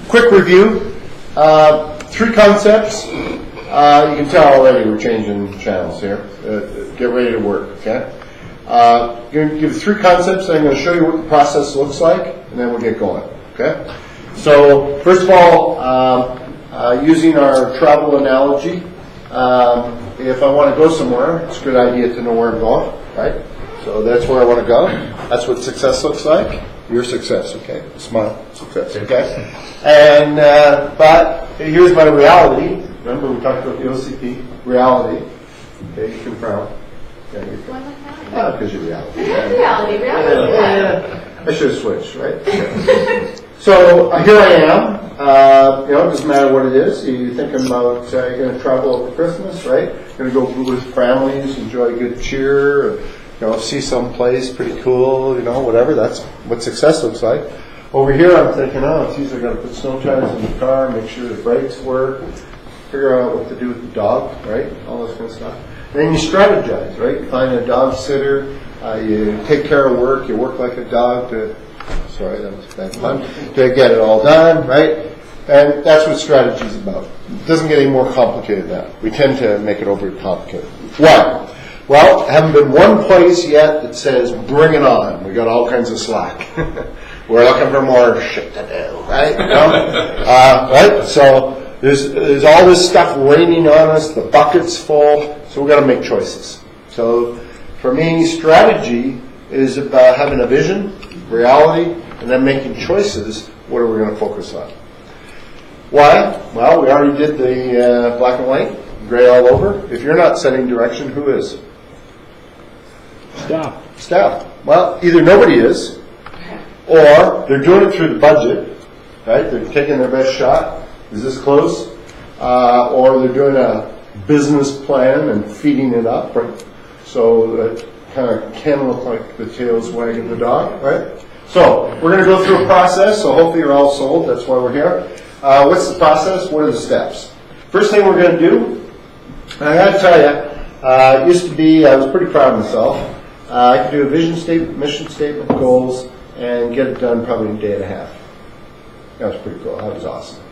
Quick review. 3 concepts. You can tell already we're changing channels here. Get ready to work, okay? I'm going to give 3 concepts, and I'm going to show you what the process looks like, and then we'll get going, okay? So, first of all, using our travel analogy, if I want to go somewhere, it's a good idea to know where I'm going, right? So that's where I want to go. That's what success looks like. Your success, okay? Smile, success, okay? And, but here's my reality. Remember we talked about the OCP, reality. Okay, you can frown. Okay, you can. Oh, because you're reality. Reality. Yeah. I should have switched, right? Yeah. So here I am. It doesn't matter what it is. You're thinking about you're going to travel over Christmas, right? You're going to go with families, enjoy a good cheer, see some place pretty cool, whatever. That's what success looks like. Over here, I'm thinking, geez, I got to put snow tires in the car, make sure the brakes work, figure out what to do with the dog, right? All this kind of stuff. And then you strategize, right? You find a dog sitter, you take care of work, you work like a dog to get it all done, right? And that's what strategy is about. It doesn't get any more complicated than that. We tend to make it overly complicated. Why? Well, haven't been one place yet that says, bring it on. We got all kinds of slack. We're looking for more shit to do, right? Right? So there's all this stuff raining on us. The bucket's full. So we've got to make choices. So for me, strategy is about having a vision, reality, and then making choices. What are we going to focus on? Why? Well, we already did the black and white, gray all over. If you're not setting direction, who is? Staff. Well, either nobody is, or they're doing it through the budget, right? They're taking their best shot. Is this close? Or they're doing a business plan and feeding it up, right? So it kind of can look like the tail's wagging the dog, right? So we're going to go through a process, so hopefully you're all sold. That's why we're here. What's the process? What are the steps? First thing we're going to do, and I got to tell you, it used to be, I was pretty proud of myself. I could do a vision statement, mission statement, goals, and get it done probably in a day and a half. That was pretty cool. That was awesome.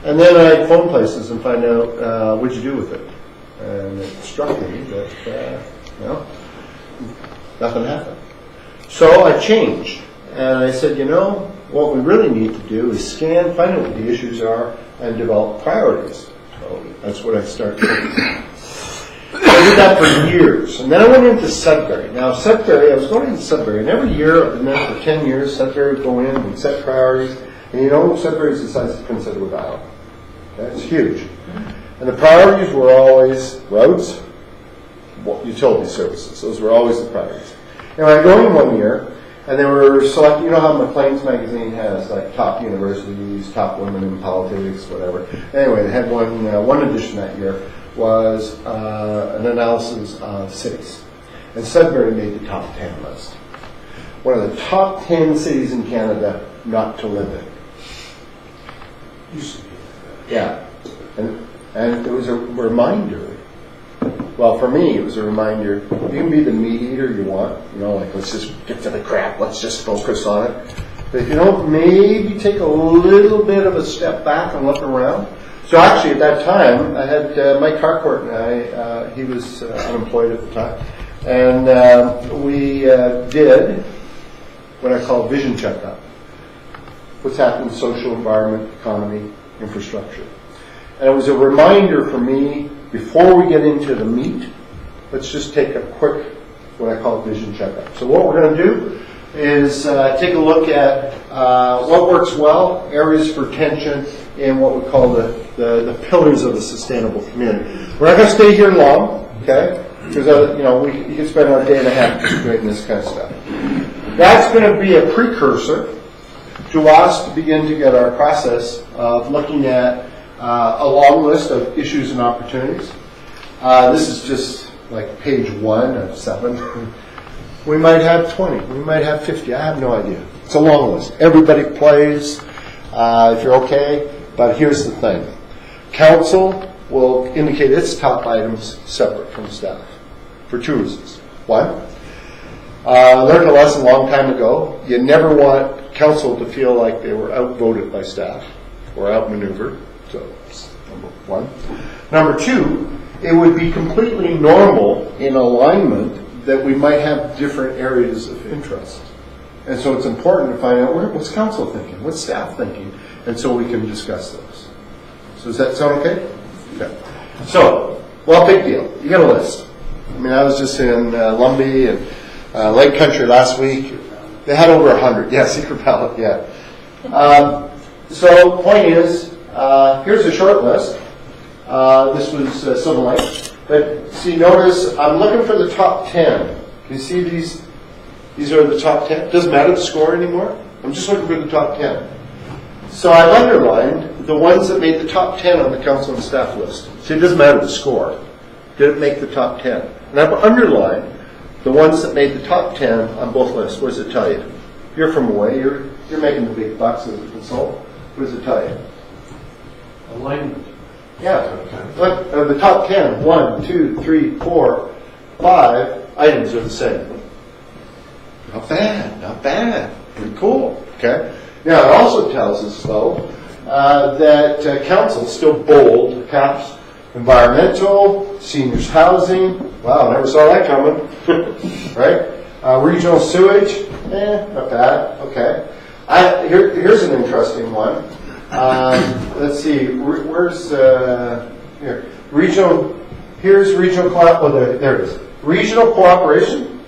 And then I'd phone places and find out, what'd you do with it? And it struck me that, nothing happened. So I changed. And I said, what we really need to do is find out what the issues are, and develop priorities. So that's what I started doing. I did that for years. And then I went into Sudbury. Now, I was going into Sudbury, and every year, I've been there for 10 years, Sudbury would go in and set priorities. And Sudbury is the size of Prince Edward Island. Okay? It's huge. And the priorities were always roads, utility services. Those were always the priorities. And I go in one year, and they were selecting, how Maclean's magazine has, like, top universities, top women in politics, whatever. Anyway, they had one edition that year was an analysis of cities. And Sudbury made the top 10 list. One of the top 10 cities in Canada not to live in. Yeah. And it was a reminder. Well, for me, it was a reminder. You can be the meat eater you want. Let's just get to the crap. Let's just focus on it. But if you don't, maybe take a little bit of a step back and look around. So actually, at that time, I had Mike Harcourt and I. He was unemployed at the time, and we did what I call vision checkup. What's happening in social environment, economy, infrastructure. And it was a reminder for me, before we get into the meat, let's just take a quick, what I call vision checkup. So what we're going to do is take a look at what works well, areas for tension, and what we call the pillars of a sustainable community. We're not going to stay here long, okay? Because you can spend a day and a half doing this kind of stuff. That's going to be a precursor to us to begin to get our process of looking at a long list of issues and opportunities. This is just like page 1 of 7. We might have 20. We might have 50. I have no idea. It's a long list. Everybody plays if you're okay. But here's the thing. Council will indicate its top items separate from staff for 2 reasons. One, I learned a lesson a long time ago. You never want council to feel like they were outvoted by staff or outmaneuvered. So that's number one. Number two, it would be completely normal in alignment that we might have different areas of interest. And so it's important to find out what's council thinking, what's staff thinking, and so we can discuss those. So does that sound okay? Okay. So, well, big deal. You got a list. I mean, I was just in Lumbee and Lake Country last week. They had over 100. Yeah, secret ballot, yeah. So, point is, here's a short list. This was Silver Lake. But see, notice, I'm looking for the top 10. Can you see these? These are the top 10. Doesn't matter the score anymore. I'm just looking for the top 10. So I've underlined the ones that made the top 10 on the council and staff list. See, it doesn't matter the score. Did it make the top 10? And I've underlined the ones that made the top 10 on both lists. What does it tell you? You're from away. You're making the big bucks as a consultant. What does it tell you? Alignment. Yeah. Look, the top 10, 1, 2, 3, 4, 5 items are the same. Not bad, not bad. Pretty cool. Okay. Now, it also tells us, though, that council still bold caps environmental, seniors housing. Wow, never saw that coming. Right? Regional sewage. Not bad. Okay. Here's an interesting one. Let's see. Where's here? Regional. Here's regional. Oh, there it is. Regional cooperation.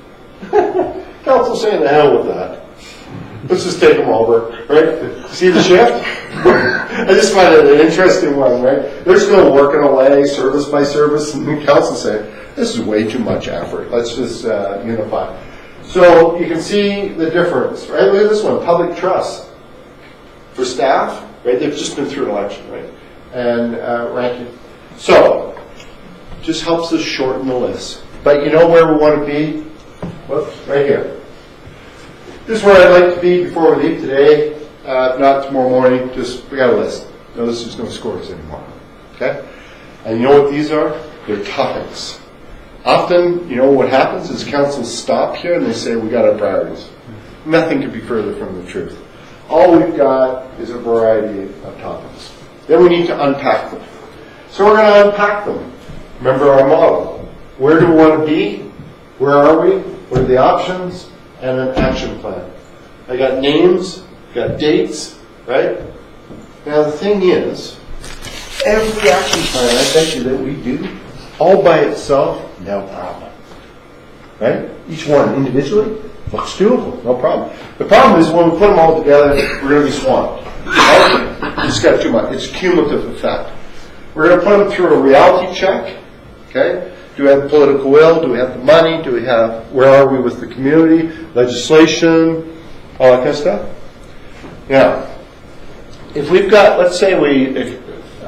Council saying the hell with that. Let's just take them over, right? See the shift? I just find it an interesting one, right? They're still working away, service by service, and the council saying, this is way too much effort. Let's just unify. So you can see the difference, right? Look at this one, public trust. For staff, right? They've just been through an election, right? And ranking. So, just helps us shorten the list. But you know where we want to be? Whoops, right here. This is where I'd like to be before we leave today. Not tomorrow morning, just, we got a list. Notice there's no scores anymore. Okay? And you know what these are? They're topics. Often, you know what happens is councils stop here and they say, we got our priorities. Nothing could be further from the truth. All we've got is a variety of topics. Then we need to unpack them. So we're going to unpack them. Remember our model. Where do we want to be? Where are we? What are the options? And an action plan. I got names, got dates, right? Now the thing is, every action plan I bet you that we do, all by itself, no problem. Right? Each one individually looks doable, no problem. The problem is when we put them all together, we're going to be swamped. Right? It's got too much. It's cumulative effect. We're going to put them through a reality check. Okay? Do we have the political will? Do we have the money? Do we have, where are we with the community? Legislation? All that kind of stuff? Now, if we've got, let's say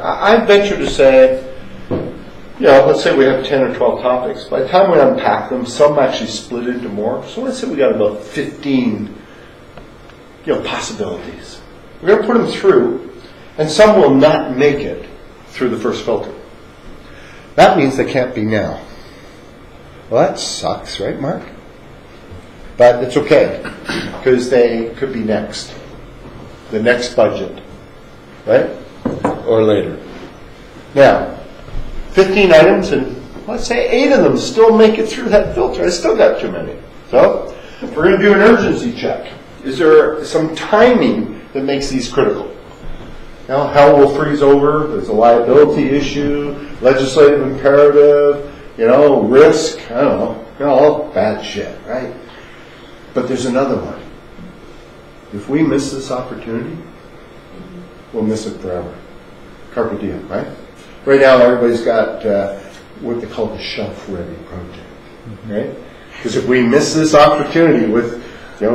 I venture to say, let's say we have 10 or 12 topics. By the time we unpack them, some actually split into more. So let's say we got about 15, possibilities. We're going to put them through, and some will not make it through the first filter. That means they can't be now. Well, that sucks, right, Mark? But it's okay, because they could be next. The next budget, right? Or later. Now, 15 items, and let's say 8 of them still make it through that filter. I still got too many. So, we're going to do an urgency check. Is there some timing that makes these critical? Now, hell will freeze over. There's a liability issue, legislative imperative, risk. I don't know. All bad shit, right? But there's another one. If we miss this opportunity, we'll miss it forever. Carpe diem, right? Right now, everybody's got what they call the shelf-ready project, right? Because if we miss this opportunity with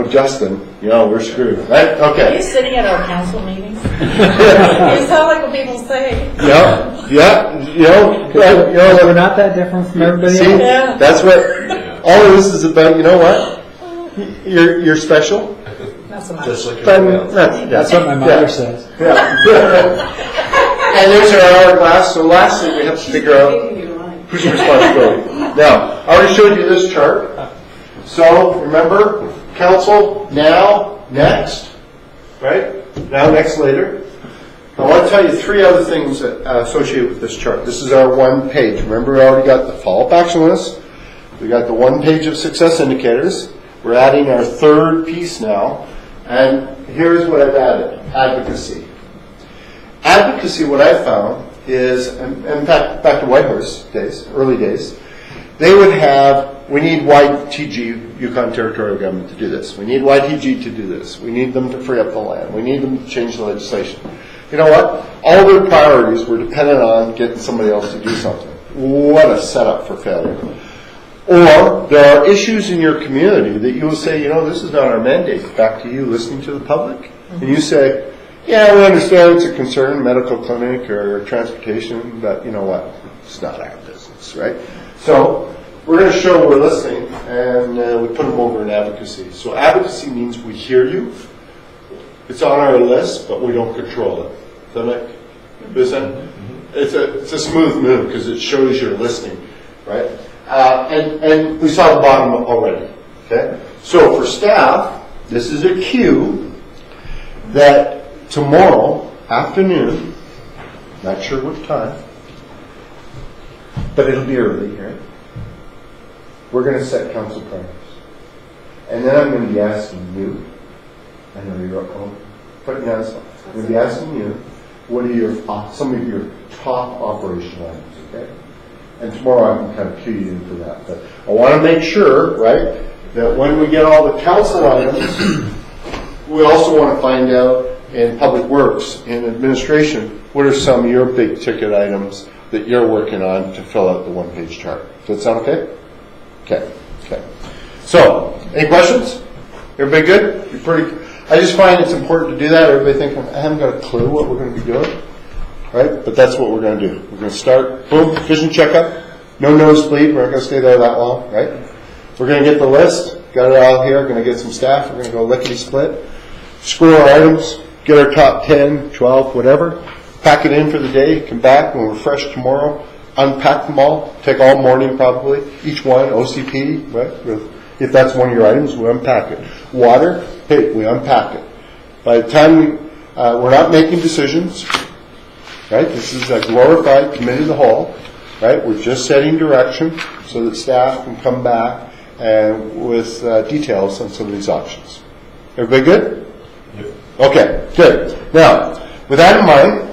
Justin, we're screwed, right? Okay. Are you sitting at our council meetings? You sound like what people say. We're not that different from everybody else. Yeah. That's what all of this is about. You know what? You're special. Not so much. Just like everybody else. That's what my mother says. Yeah. And there's our hourglass. So lastly, we have to figure out whose responsibility. Now, I already showed you this chart. So remember, council, now, next, right? Now, next later. I want to tell you 3 other things that associated with this chart. This is our 1 page. Remember, we already got the follow-up action list. We got the 1 page of success indicators. We're adding our 3rd piece now. And here's what I've added, advocacy. Advocacy, what I found is, in fact, back to Whitehorse days, early days, they would have, we need YTG, Yukon Territorial Government, to do this. We need YTG to do this. We need them to free up the land. We need them to change the legislation. You know what? All their priorities were dependent on getting somebody else to do something. What a setup for failure. Or there are issues in your community that you will say, you know, this is not our mandate. Back to you listening to the public. And you say, yeah, we understand it's a concern, medical clinic or transportation, but you know what? It's not our business, right? So we're going to show we're listening, and we put them over in advocacy. So advocacy means we hear you. It's on our list, but we don't control it. Does that make sense? It's a smooth move because it shows you're listening, right? And we saw the bottom already. Okay. So for staff, this is a cue that tomorrow afternoon, not sure what time, but it'll be early, right? We're going to set council priorities, and then I'm going to be asking you. I know you're putting on stuff. I'm going to be asking you, what are some of your top operational items, okay? And tomorrow I can kind of cue you in for that. But I want to make sure, right, that when we get all the council items, we also want to find out in public works, in administration, what are some of your big ticket items that you're working on to fill out the 1-page chart. Does that sound okay? Okay. So, any questions? Everybody good? You're pretty. I just find it's important to do that. Everybody think I haven't got a clue what we're going to be doing, right? But that's what we're going to do. We're going to start, boom, vision checkup. No nosebleed. We're not going to stay there that long, right? We're going to get the list. Got it all here. We're going to get some staff. We're going to go lickety split. Score our items. Get our top 10, 12, whatever. Pack it in for the day. Come back. We'll refresh tomorrow. Unpack them all. Take all morning probably. Each one, OCP, right? If that's one of your items, we unpack it. Water, hey, we unpack it. By the time we're not making decisions, right? This is a glorified committee of the whole, right? We're just setting direction so that staff can come back and with details on some of these options. Everybody good? Yep. Okay, good. Now, with that in mind,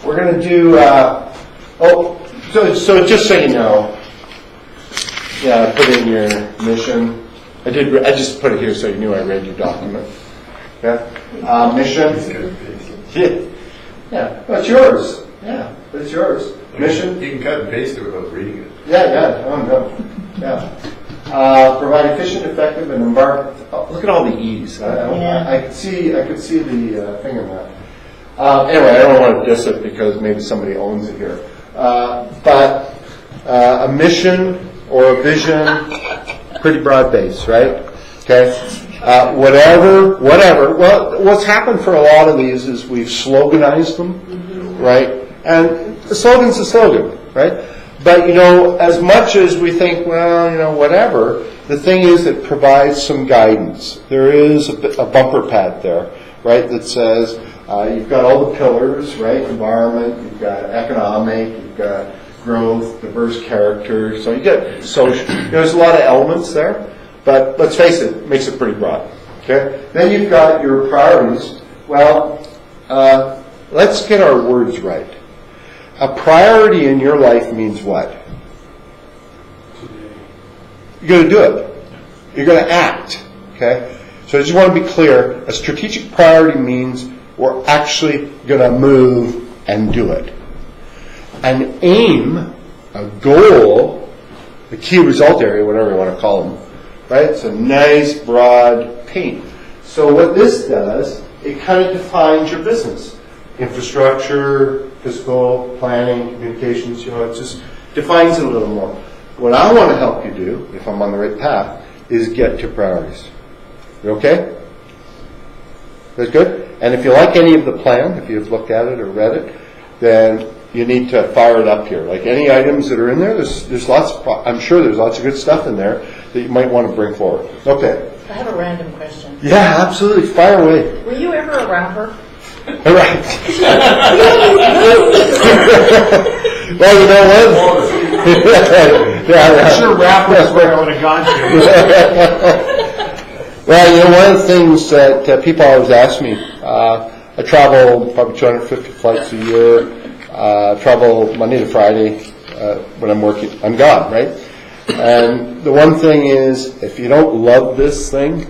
we're going to do, so just so you know, yeah, put in your mission. I just put it here so you knew I read your document. Yeah, mission. Yeah, well, it's yours. Yeah, but it's yours. Mission. You can cut and paste it without reading it. Yeah. Oh no. Yeah. Provide efficient, effective, and environment. Oh, look at all the E's. I could see the finger map. Anyway, I don't want to diss it because maybe somebody owns it here. But a mission or a vision, pretty broad base, right? Okay. Whatever. Well, what's happened for a lot of these is we've sloganized them, right? And the slogan's a slogan, right? But, as much as we think, well, whatever, the thing is it provides some guidance. There is a bumper pad there, right, that says you've got all the pillars, right? Environment, you've got economic, you've got growth, diverse character. So you get social. There's a lot of elements there, but let's face it makes it pretty broad. Okay. Then you've got your priorities. Well, let's get our words right. A priority in your life means what? You're going to do it. You're going to act. Okay. So I just want to be clear. A strategic priority means we're actually going to move and do it. An aim, a goal, the key result area, whatever you want to call them, right? It's a nice broad paint. So what this does, it kind of defines your business. Infrastructure, fiscal, planning, communications, it just defines it a little more. What I want to help you do, if I'm on the right path, is get to priorities. You okay? That's good? And if you like any of the plan, if you've looked at it or read it, then you need to fire it up here. Like any items that are in there, there's lots of, I'm sure there's lots of good stuff in there that you might want to bring forward. Okay. I have a random question. Yeah, absolutely. Fire away. Were you ever a rapper? All right. Well, you know what? Yeah. Sure, rap was where I would have gone to. Well, you know, one of the things that people always ask me, I travel probably 250 flights a year, travel Monday to Friday. When I'm working, I'm gone, right? And the one thing is, if you don't love this thing,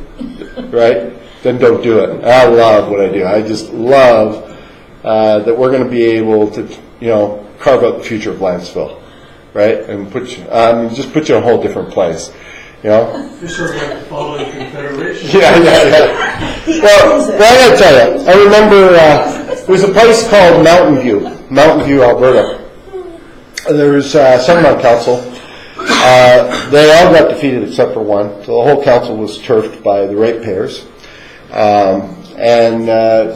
right, then don't do it. I love what I do. I just love that we're going to be able to, you know, carve out the future of Lantzville, right, and just put you in a whole different place, you know. You're sort of like the following Confederation. Yeah. Well, I got to tell you, I remember there was a place called Mountain View, Alberta. There was someone on council. They all got defeated except for one, so the whole council was turfed by the ratepayers.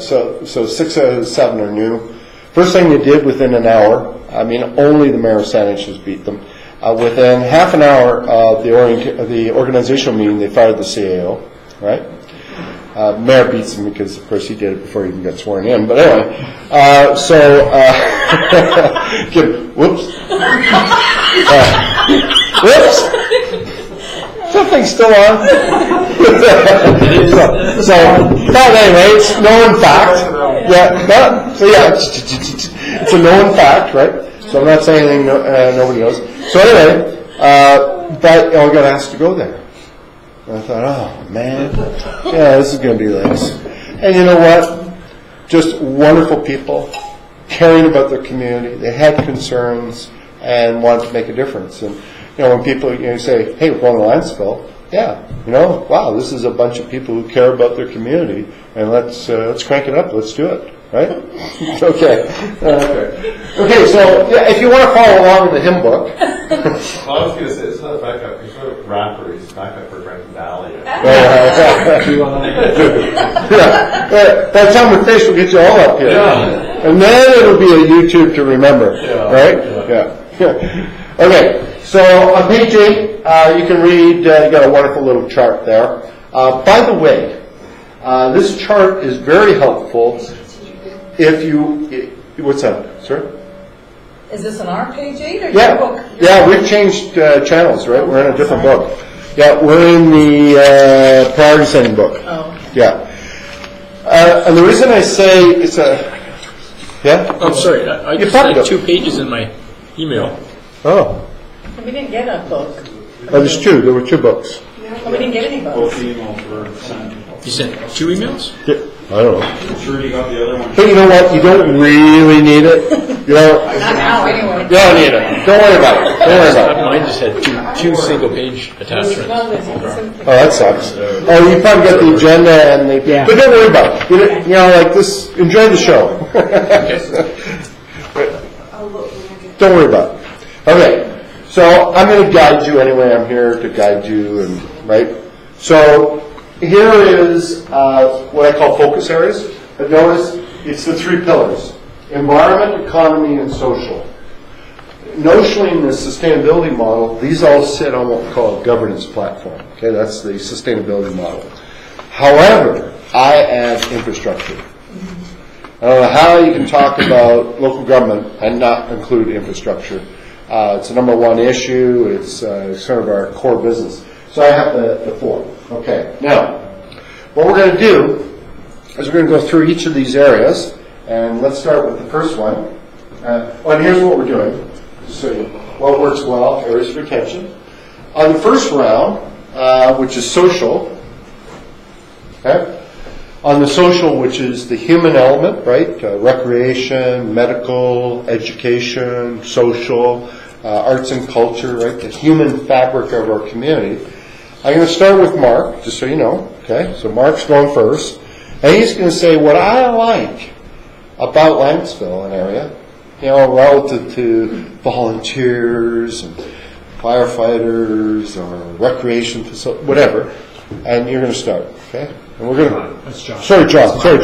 So 6 out of 7 are new. First thing they did within an hour, I mean, only the mayor of Saanich beat them. Within half an hour of the organizational meeting, they fired the CAO, right? Mayor beats him because, of course, he did it before he even got sworn in. But anyway, whoops. Whoops. Something's still on. But anyway, it's known fact. It's a known fact, right? So I'm not saying anything nobody knows. So anyway, but I got asked to go there. And I thought, oh man, yeah, this is going to be nice. And you know what? Just wonderful people, caring about their community. They had concerns and wanted to make a difference. And you know, when people say, "Hey, we're going to Lantzville," yeah, you know, wow, this is a bunch of people who care about their community, and let's crank it up. Let's do it, right? Okay. So yeah, if you want to follow along with the hymn book. Well, I was going to say, it's not backup. He's not a rapper. He's backup for Franklin Valley. That time with face will get you all up here. Yeah. And then it'll be a YouTube to remember. Right? Yeah. Okay. So on page 8, you can read, you got a wonderful little chart there. By the way, this chart is very helpful if you, what's that, sir? Is this an our page 8 or Yeah. your book? Yeah, we've changed channels, right? We're in a different book. Yeah, we're in the priority setting book. Oh. Yeah. And the reason I say it's a, yeah? I'm sorry, I just had 2 pages in my email. Oh. We didn't get a book. Oh, there's 2. There were 2 books. We didn't get any books. You sent 2 emails? Yeah. I don't know. I'm sure you got the other one. But you know what? You don't really need it. You know, Not now, anyway. you don't need it. Don't worry about it. Don't worry about it. Mine just had two single-page attachments. Oh, that sucks. Oh, you probably got the agenda and the. Yeah. But don't worry about it. You know, like this. Enjoy the show. Don't worry about it. Okay. So I'm going to guide you anyway. I'm here to guide you, and right. So here is what I call focus areas. But notice it's the 3 pillars: environment, economy, and social. Notionally, in the sustainability model, these all sit on what we call a governance platform. Okay, that's the sustainability model. However, I add infrastructure. I don't know how you can talk about local government and not include infrastructure. It's the number 1 issue. It's sort of our core business. So I have the 4. Okay, now, what we're going to do is we're going to go through each of these areas, and let's start with the first one. And here's what we're doing. So what works well, areas of retention. On the first round, which is social, okay? On the social, which is the human element, right? Recreation, medical, education, social, arts and culture, right? The human fabric of our community. I'm going to start with Mark, just so you know, okay? So Mark's going first. And he's going to say what I like about Lantzville, an area, you know, relative to volunteers and firefighters or recreation facilities, whatever. And you're going to start, okay? And we're going to. That's John. Sorry, John. Sorry.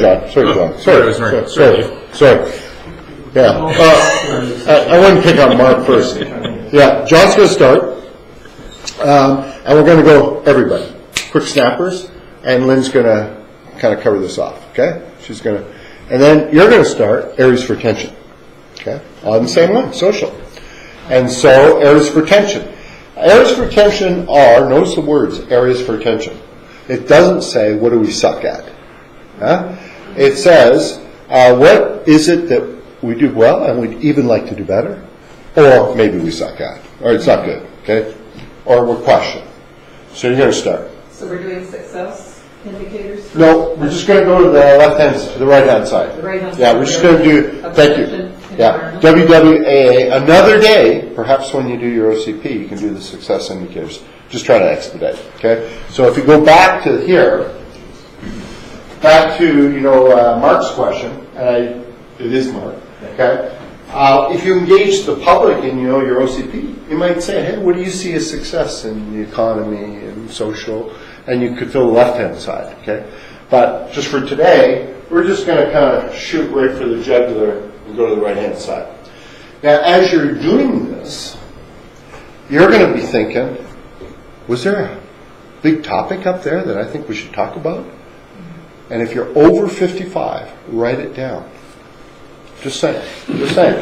Yeah. I wouldn't pick on Mark first. Yeah, John's going to start. And we're going to go everybody. Quick snappers. and Lynn's going to kind of cover this off, okay? She's going to, and then you're going to start areas for tension, okay? On the same one, social. And so, areas for tension. Areas for tension are, notice the words, areas for tension. It doesn't say, what do we suck at? Huh? It says, what is it that we do well and we'd even like to do better? Or maybe we suck at, or it's not good, okay? Or we're questioning. So you're going to start. So we're doing success indicators? No, we're just going to go to the right-hand side. The right-hand side. Yeah, we're just going to do, thank you. Yeah, WWAA, another day, perhaps when you do your OCP, you can do the success indicators. Just try to expedite, okay? So if you go back to here, back to, Mark's question, and it is Mark, okay? If you engage the public in, your OCP, you might say, hey, what do you see as success in the economy and social? And you could fill the left-hand side, okay? But just for today, we're just going to kind of shoot right for the jugular and go to the right-hand side. Now, as you're doing this, you're going to be thinking, was there a big topic up there that I think we should talk about? And if you're over 55, write it down. Just saying. Just saying.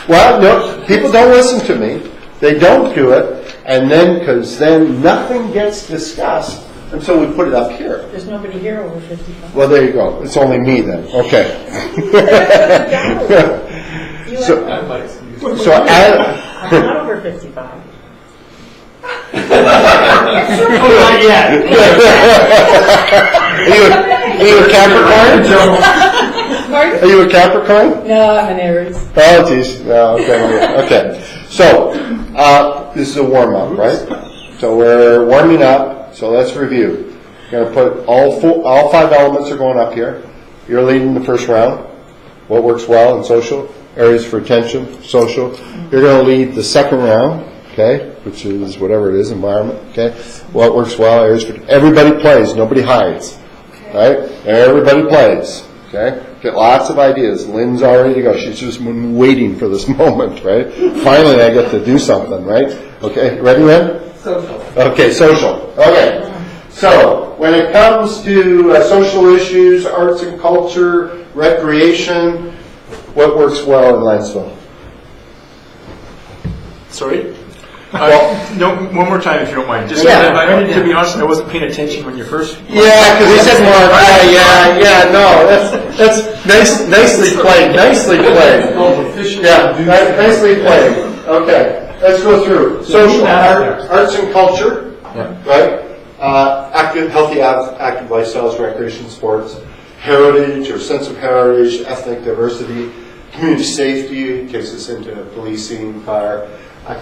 Well, no, people don't listen to me. They don't do it. And then, because then nothing gets discussed until we put it up here. There's nobody here over 55. Well, there you go. It's only me then. Okay. so I'm not over 55. Not yet. Are you a Capricorn? Pardon? Are you a Capricorn? No, I'm an Aries. Oh, geez. No, okay. So, this is a warm-up, right? So we're warming up. So let's review. You're going to put all 5 elements are going up here. You're leading the first round. What works well in social? Areas for attention, social. You're going to lead the second round, okay, which is whatever it is, environment, okay. What works well? Areas for everybody plays, nobody hides, right? Everybody plays, okay. Get lots of ideas. Lynn's all ready to go. She's just been waiting for this moment, right? Finally, I get to do something, right? Okay, ready, Lynn? Social. Okay, social. Okay. So, when it comes to social issues, arts and culture, recreation, what works well in Lantzville? Sorry? Well, No, one more time if you don't mind. Just Yeah. to be honest, I wasn't paying attention when you first. yeah, because he said Mark. Yeah, no, that's nicely played. Nicely played. Yeah, nicely played. Okay, let's go through. Social, arts and culture, right? Healthy, active lifestyles, recreation, sports, heritage or sense of heritage, ethnic diversity, community safety takes us into policing, fire,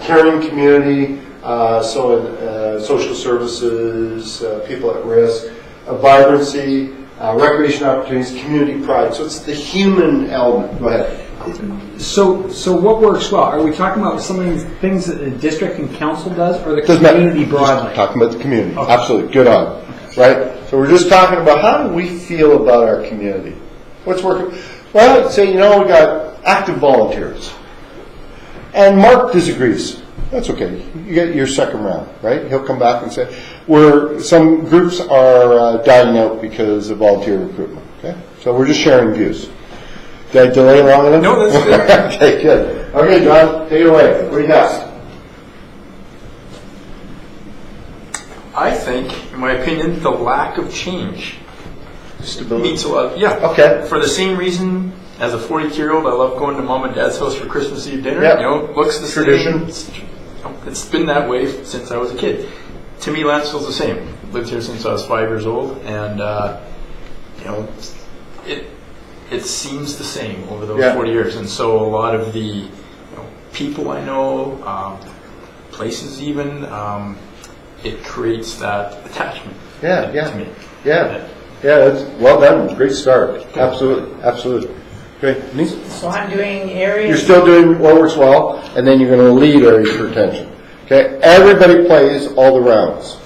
caring community, so in social services, people at risk, vibrancy, recreation opportunities, community pride. So it's the human element. Go ahead. So what works well? Are we talking about some of these things that the district and council does, or the Doesn't matter. community broadly? Just talking about the community. Okay. Absolutely. Good on. Right? So we're just talking about how do we feel about our community? What's working? Well, say, we got active volunteers. And Mark disagrees. That's okay. You get your second round, right? He'll come back and say, some groups are dying out because of volunteer recruitment. Okay? So we're just sharing views. Did I delay long enough? No, that's good. Okay, good. Okay, John, take it away. What do you got? I think, in my opinion, the lack of change Stability. means a lot. Yeah. Okay. For the same reason, as a 42-year-old, I love going to mom and dad's house for Christmas Eve dinner. Yep. Looks the Tradition. same. It's been that way since I was a kid. To me, Lantzville's the same. Lived here since I was 5 years old, and it seems the same over those 40 years. And so a lot of the people I know, places even, it creates that attachment to me. Yeah, that's well done. Great start. Absolutely. Okay, Denise? So I'm doing areas. You're still doing what works well, and then you're going to lead areas for attention. Okay, everybody plays all the rounds.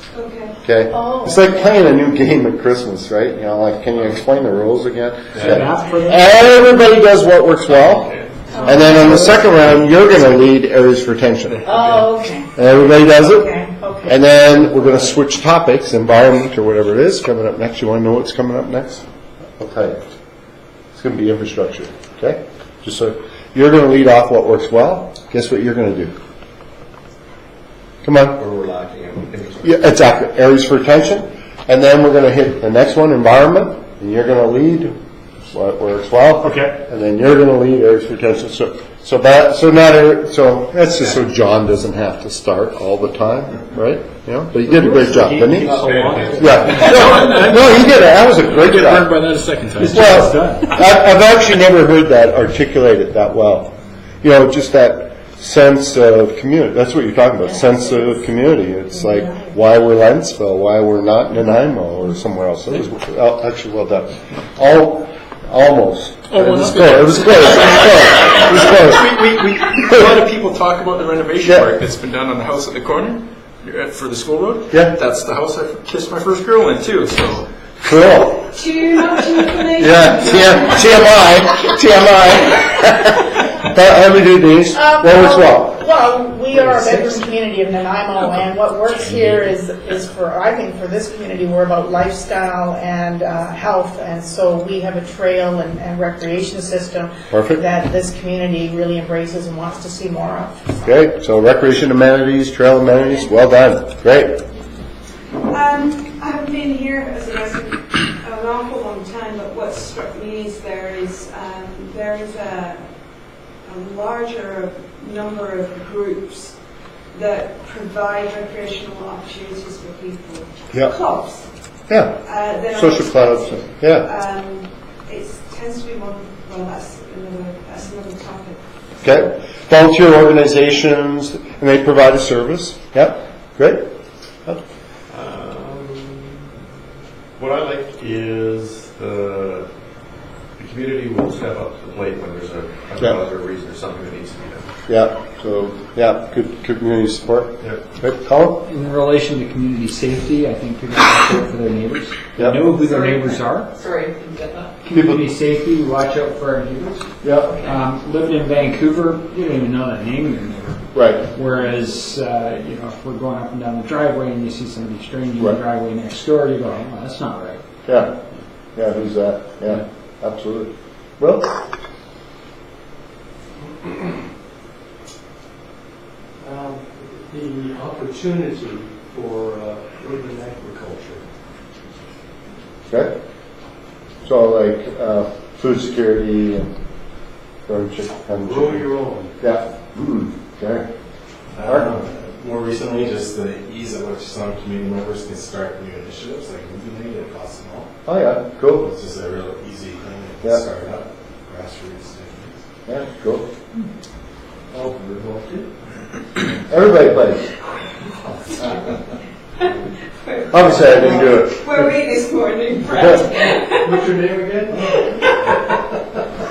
Okay, Oh. It's like playing a new game at Christmas, right? Can you explain the rules again? Math for them? Everybody does what works well, and then on the second round, you're going to lead areas for attention. Oh, okay. Everybody does it? Okay. And then we're going to switch topics, environment or whatever it is coming up next. You want to know what's coming up next? I'll tell you. It's going to be infrastructure. Okay? Just so you're going to lead off what works well. Guess what you're going to do? Come on. Where we're lacking in Yeah, exactly. Areas for attention. And then we're going to hit the next one, environment. And you're going to lead what works well. Okay. And then you're going to lead areas for attention. So that's just so John doesn't have to start all the time, right? You know, but he did a great job, didn't he? Yeah. No, he did. That was a great Get burned job. by that a second time. Well, I've actually never heard that articulated that well. You know, just that sense of community. That's what you're talking about. Sense of community. It's like why we're Lantzville, why we're not Nanaimo or somewhere else. It was actually well done. Almost. It was close. It was close. It was close. A lot of people talk about the renovation work that's been done on the house at the corner for the school road. Yeah. That's the house I kissed my first girl in too. So Cool. Too much information. Yeah. TMI. How do we do these? What works well? Well, we are a bedroom community of Nanaimo, and what works here is I think for this community, we're about lifestyle and health, and so we have a trail and recreation system Perfect. that this community really embraces and wants to see more of. Okay, so recreation amenities, trail amenities, well done. Great. I haven't been here as a resident an awful long time, but what struck me is there is a larger number of groups that provide recreational opportunities for people. Yeah. Clubs. Yeah. Social clubs. Yeah. It tends to be one. Well, that's another topic. Okay. Volunteer organizations, and they provide a service. Yep. Great. What I like is the community will step up to the plate when there's a cause or a reason or something that needs to be done. Yeah. So, good community support. Yeah. Right. Colin? In relation to community safety, I think people watch out for their neighbors. Yep. They know who their neighbors are. Sorry, didn't get that. Community safety, we watch out for our neighbors. Yeah. Living in Vancouver, you don't even know the name of your neighbor. Right. Whereas, if we're going up and down the driveway and you see somebody strange in Right. the driveway next door, you go, oh, that's not right. Yeah. Yeah, who's that? Yeah, absolutely. Well, the opportunity for urban agriculture. okay. So like food security and growing chicken. Grow your own. Yeah. Okay. More recently, just the ease at which some community members can start new initiatives, like moving it costs small. Oh yeah, cool. It's just a real easy thing to Yeah. start up, grassroots things. Yeah, cool. Oh, we're involved too. Everybody plays. Obviously, I didn't do it. Where were you this morning, Brett? What's your name again?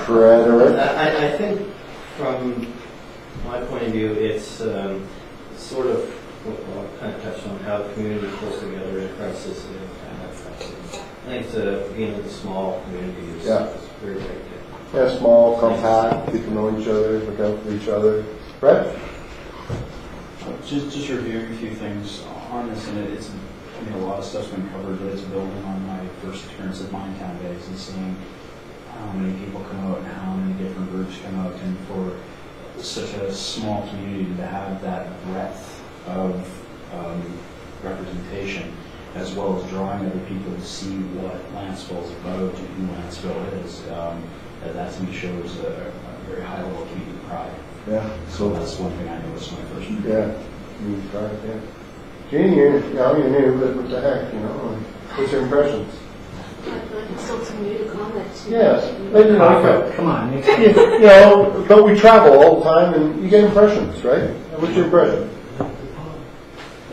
Frederick. I think from my point of view, it's sort of, well, kind of touched on how the community pulls together in crisis. I think being with a small community is very, very good. Yeah, small, compact, people know each other, look out for each other. Brett? Just reviewing a few things on this, and it's a lot of stuff's been covered, but it's building on my first experience at Minetown Days and seeing how many people come out and how many different groups come out, and for such a small community to have that breadth of representation, as well as drawing other people to see what Lantzville is about and who Lantzville is, that to me shows a very high level of community pride. Yeah. So that's one thing I noticed when I first moved. Yeah. Community pride, yeah. Gene, you're new, but what the heck, what's your impressions? I can still continue to comment. Yes. Come on, Nick. But we travel all the time and you get impressions, right? What's your impression?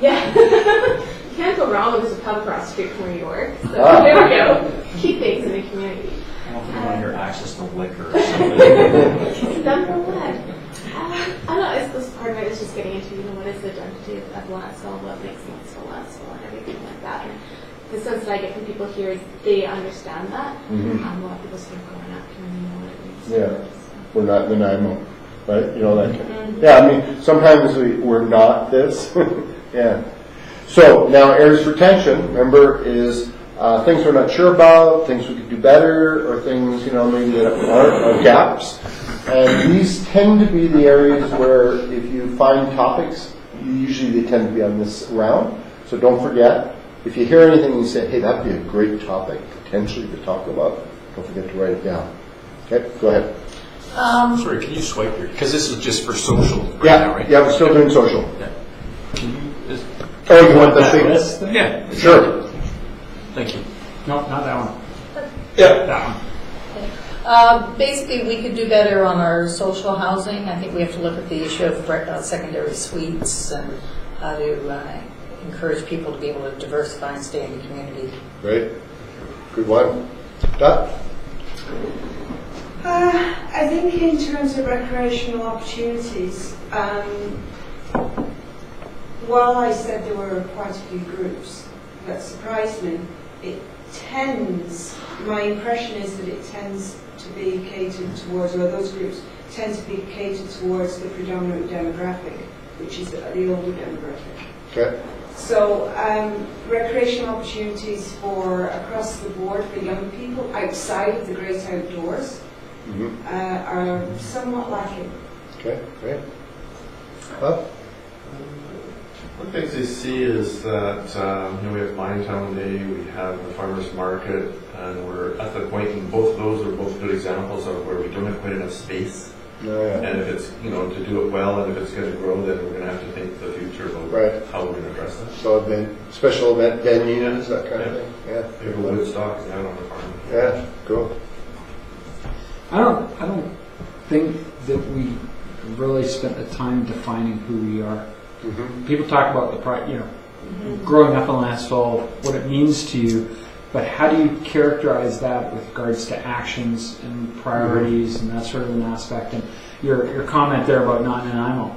Yeah. You can't go wrong if there's a pub across the street from where you work. So there we go. Keep things in the community. I don't think you want to hear access to liquor or something. Number one. I don't know, it's this part of it is just getting into, what is the identity of Lantzville, what makes Lantzville, and everything like that. And the sense that I get from people here is they understand that. Mm-hmm. A lot of people sort of going after and they know what it means. Yeah. We're not Nanaimo, right? That kind of, yeah, I mean, sometimes we're not this. Yeah. So now areas for tension, remember, is things we're not sure about, things we could do better, or things, maybe that aren't, or gaps. And these tend to be the areas where if you find topics, usually they tend to be on this round. So don't forget, if you hear anything and you say, hey, that'd be a great topic potentially to talk about, don't forget to write it down. Okay, go ahead. Sorry, can you swipe here? Because this is just for social right Yeah, now, right? yeah, we're still doing social. Yeah. Can you just... Oh, you want the thing? This thing? Yeah. Sure. Thank you. No, not that one. Yeah. That one. Basically, we could do better on our social housing. I think we have to look at the issue of secondary suites and how to encourage people to be able to diversify and stay in the community. Great. Good one. Dot? I think in terms of recreational opportunities, while I said there were quite a few groups that surprised me, my impression is that it tends to be catered towards, or those groups tend to be catered towards the predominant demographic, which is the older demographic. Okay. So recreational opportunities for across the board for young people outside of the great outdoors are somewhat lacking. Okay, great. Well, one thing you see is that we have Minetown Day, we have the farmers market, and we're at the point, and both of those are both good examples of where we don't have quite enough space. And if it's, to do it well, and if it's going to grow, then we're going to have to think the future about how we're going to address that. So special event venues, that kind of thing. Yeah. People Woodstock down on the farm. Yeah, cool. I don't think that we really spent the time defining who we are. People talk about growing up in Lantzville, what it means to you, but how do you characterize that with regards to actions and priorities and that sort of an aspect? And your comment there about not in Nanaimo.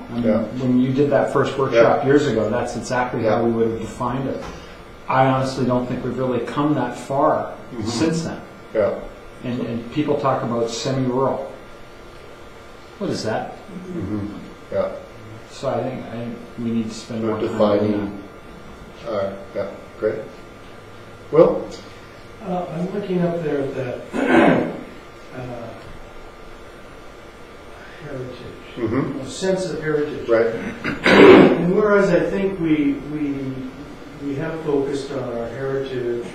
When you did that first workshop years ago, that's exactly how we would have defined it. I honestly don't think we've really come that far since then. Yeah. And people talk about semi-rural. What is that? Yeah. So I think we need to spend more time defining. All right. Yeah. Great. Will? I'm looking up there at that heritage, a sense of heritage. Right. And whereas I think we have focused on our heritage,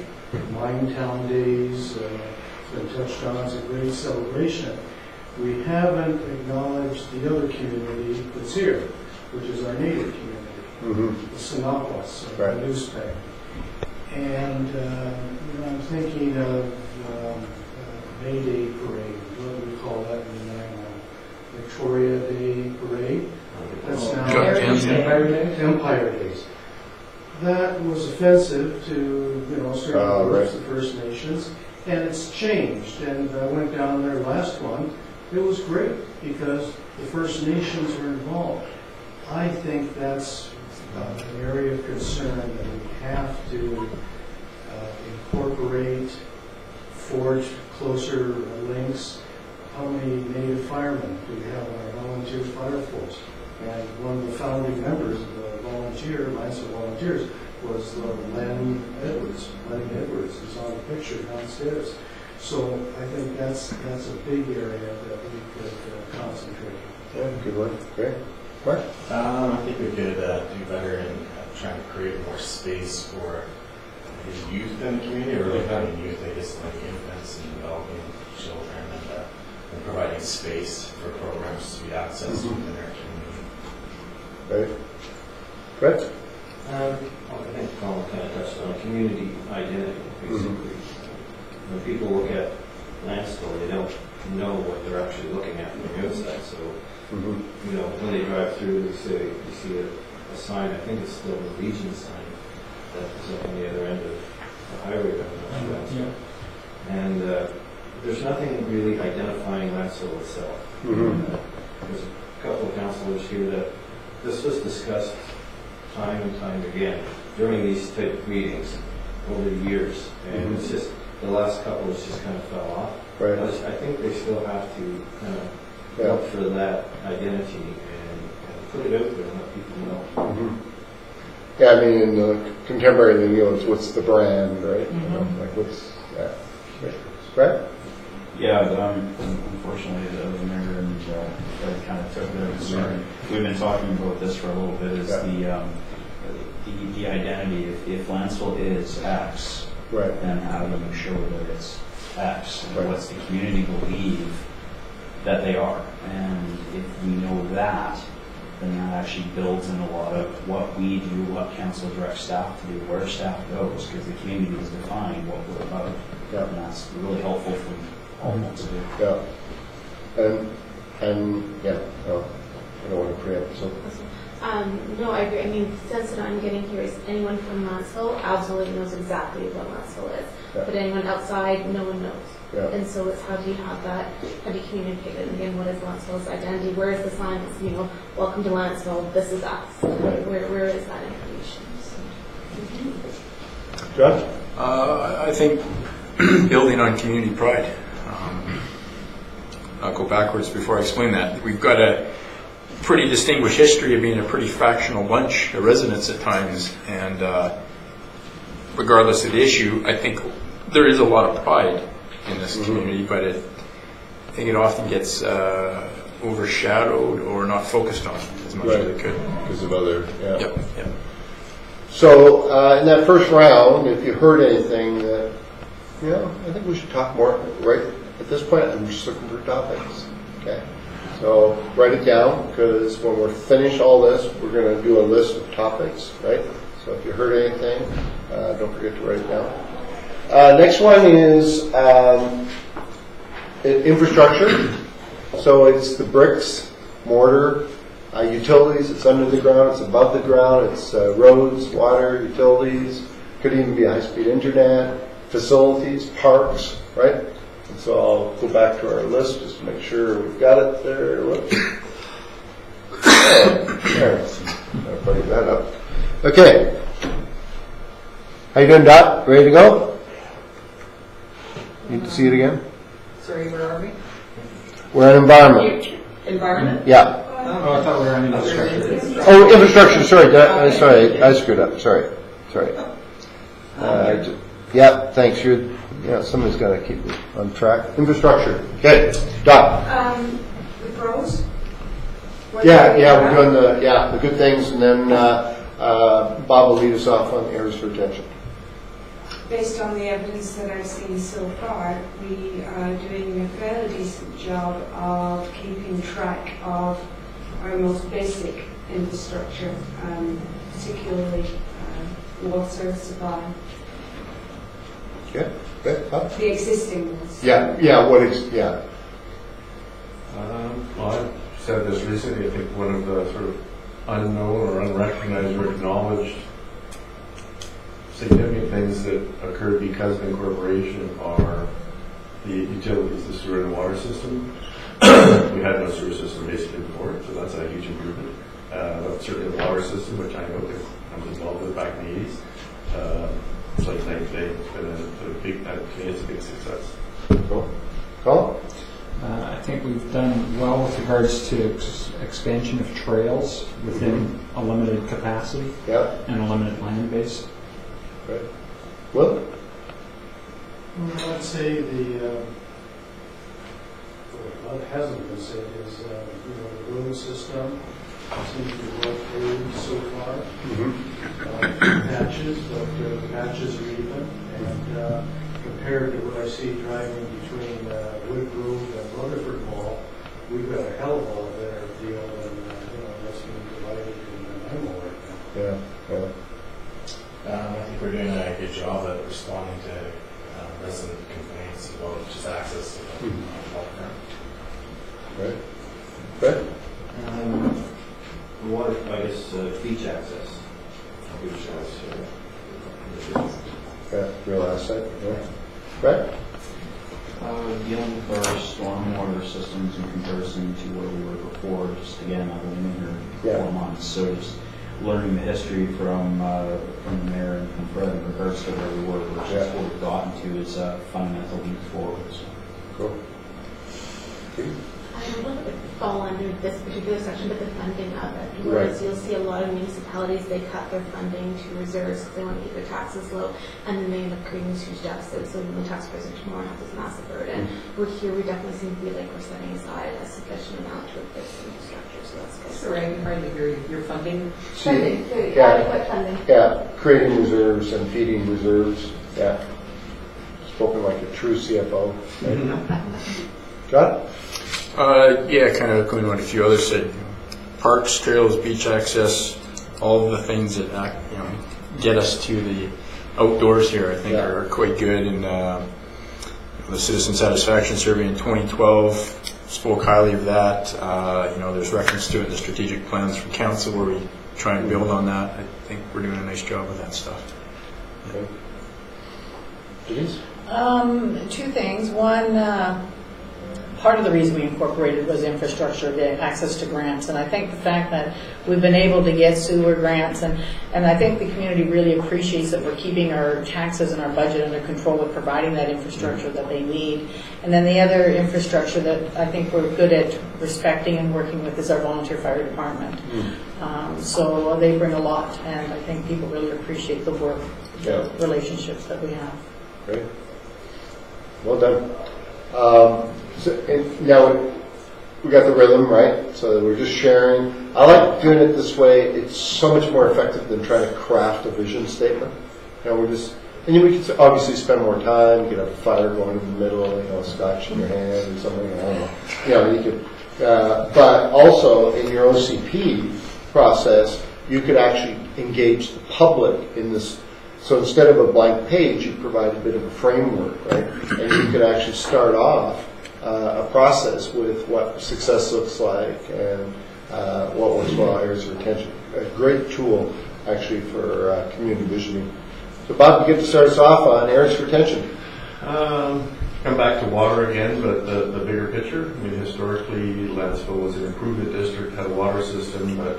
Minetown Days, it's been touched on as a great celebration, we haven't acknowledged the other community that's here, which is our native community, the Sinaquas, the newspaper. And I'm thinking of May Day Parade, what do we call that in Nanaimo? Victoria Day Parade. That's now Empire Days. Empire Days. That was offensive to certain groups of First Nations, and it's changed. And I went down there last one. It was great because the First Nations were involved. I think that's an area of concern that we have to incorporate, forge closer links. How many Native firemen do we have on our volunteer fire force? And one of the founding members of the Lantzville Volunteers, was Lenny Edwards. Lenny Edwards is on the picture downstairs. So I think that's a big area that we could concentrate on. Yeah, good one. Great. Mark? I think we could do better in trying to create more space for the youth in the community, or really not even youth, I guess like infants and developing children, and providing space for programs to be accessed within our community. Right. Brett? I think Colin kind of touched on community identity, basically. When people look at Lantzville, they don't know what they're actually looking at from the outside. So, when they drive through, they see a sign. I think it's still the Legion sign that is up on the other end of the highway. And there's nothing really identifying Lantzville itself. There's a couple of councillors here that this was discussed time and time again during these type of meetings over the years, and it's just the last couple has just kind of fell off. Right. I think they still have to kind of look for that identity and put it out there and let people know. Yeah, I mean, in the contemporary lingo, it's what's the brand, right? You know, like what's, yeah. Right? Yeah, unfortunately, the mayor and Fred kind of took the concern. We've been talking about this for a little bit. Is the identity? If Lantzville is X, right, then how do you show that it's X? And what's the community believe that they are? And if we know that, then that actually builds in a lot of what we do, what council directs staff to do, where staff goes, because the community is defining what we're about. Yeah. And that's really helpful for all of us to do. Yeah. And yeah, no, I don't want to preempt. So. No, I agree. I mean, the sense that I'm getting here is anyone from Lantzville absolutely knows exactly what Lantzville is. Yeah. But anyone outside, no one knows. Yeah. And so it's how do you have that, how do you communicate it? And again, what is Lantzville's identity? Where is the sign that's, welcome to Lantzville, this is us. Right. Where is that information? So, Josh? I think building on community pride. I'll go backwards before I explain that. We've got a pretty distinguished history of being a pretty factional bunch of residents at times, and regardless of the issue, I think there is a lot of pride in this community, but I think it often gets overshadowed or not focused on as much as it could. Because of other, yeah. Yep. So in that first round, if you heard anything that, I think we should talk more, right at this point, I'm just looking for topics. Okay. So write it down, because when we're finished all this, we're going to do a list of topics, right? So if you heard anything, don't forget to write it down. Next one is infrastructure. So it's the bricks, mortar, utilities. It's under the ground, it's above the ground, it's roads, water, utilities. Could even be high-speed internet, facilities, parks, right? And so I'll go back to our list just to make sure we've got it there. Whoops. There. I'll bring that up. Okay. How you doing, Dot? Ready to go? Need to see it again? Sorry, where are we? We're in environment. Environment? Yeah. Oh, I thought we were on infrastructure. Oh, infrastructure. Sorry, I screwed up. Sorry. Yeah, thanks. Somebody's got to keep it on track. Infrastructure. Okay, Doc. The pros? Yeah, we're doing the good things, and then Bob will lead us off on areas for attention. Based on the evidence that I've seen so far, we are doing a fairly decent job of keeping track of our most basic infrastructure, particularly water supply. Okay, good. Huh? The existing ones. Yeah. Well, I said this recently. I think one of the sort of unknown or unrecognized or acknowledged significant things that occurred because of incorporation are the utilities, the sewer and water system. We had no sewer system basically before, so that's a huge improvement. But certainly the water system, which I know because I was involved with back in the 80s. It's like night and day. It's been a big, it's a big success. Cool. Colin? I think we've done well with regards to expansion of trails within a limited capacity and a limited land base. Right. Well, I'd say what hasn't been said is the road system seems to be well through so far. Patches, but the patches are even, and compared to what I see driving between Wood Grove and Rutherford Mall, we've got a hell of a lot better deal than what's being provided in Nanaimo right now. Yeah. I think we're doing a good job at responding to resident complaints about just access to the Right. Right. Water, I guess, beach access. Yeah, real asset. Yeah. Right. Dealing with our stormwater systems in comparison to where we were before, just again, I've only been here 4 months, so just learning the history from the mayor and from Fred in regards to where we were versus what we've gotten to is a fundamental leap forward. So. Cool. one of the fall under this particular section, but the funding of it. Whereas you'll see a lot of municipalities, they cut their funding to reserves because they want to keep their taxes low, and then they end up creating this huge deficit. So when the taxpayers are tomorrow have this massive burden. We're here, we definitely seem to be like we're setting aside a sufficient amount to replace the infrastructure. So that's good. Sorry, I can hardly hear you. Your funding? Funding, adequate funding. Yeah, creating reserves and feeding reserves. Yeah. Spoken like a true CFO. John? Yeah, kind of going to what a few others said. Parks, trails, beach access, all of the things that get us to the outdoors here, I think, are quite good. And the Citizen Satisfaction Survey in 2012 spoke highly of that. There's reference to it in the strategic plans from council where we try and build on that. I think we're doing a nice job with that stuff. Okay. Denise? Two things. One, part of the reason we incorporated was infrastructure, the access to grants, and I think the fact that we've been able to get sewer grants, and I think the community really appreciates that we're keeping our taxes and our budget under control with providing that infrastructure that they need. And then the other infrastructure that I think we're good at respecting and working with is our volunteer fire department. So they bring a lot, and I think people really appreciate the work, the relationships that we have. Great. Well done. Now we got the rhythm, right? So we're just sharing. I like doing it this way. It's so much more effective than trying to craft a vision statement. We can obviously spend more time. You could have a fire going in the middle, scotch in your hand or something. I don't know. You could, but also in your OCP process, you could actually engage the public in this. So instead of a blank page, you provide a bit of a framework, right? And you could actually start off a process with what success looks like and what works well, areas of retention. A great tool, actually, for community visioning. So Bob, you get to start us off on areas of retention. Come back to water again, but the bigger picture. Historically, Lantzville was an improvement district, had a water system, but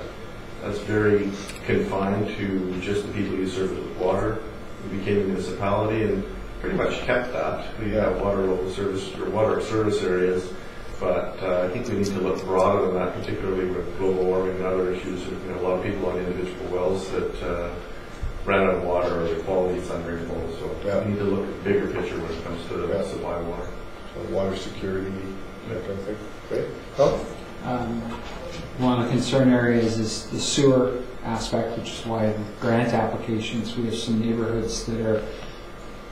that's very confined to just the people you serve with water. We became a municipality and pretty much kept that. We have water local service or water service areas, but I think we need to look broader than that, particularly with global warming and other issues. A lot of people on individual wells that ran out of water or the quality is undrinkable. So we need to look at the bigger picture when it comes to supply of water. So water security, that kind of thing. Great. Oh. One of the concern areas is the sewer aspect, which is why the grant applications, we have some neighborhoods that are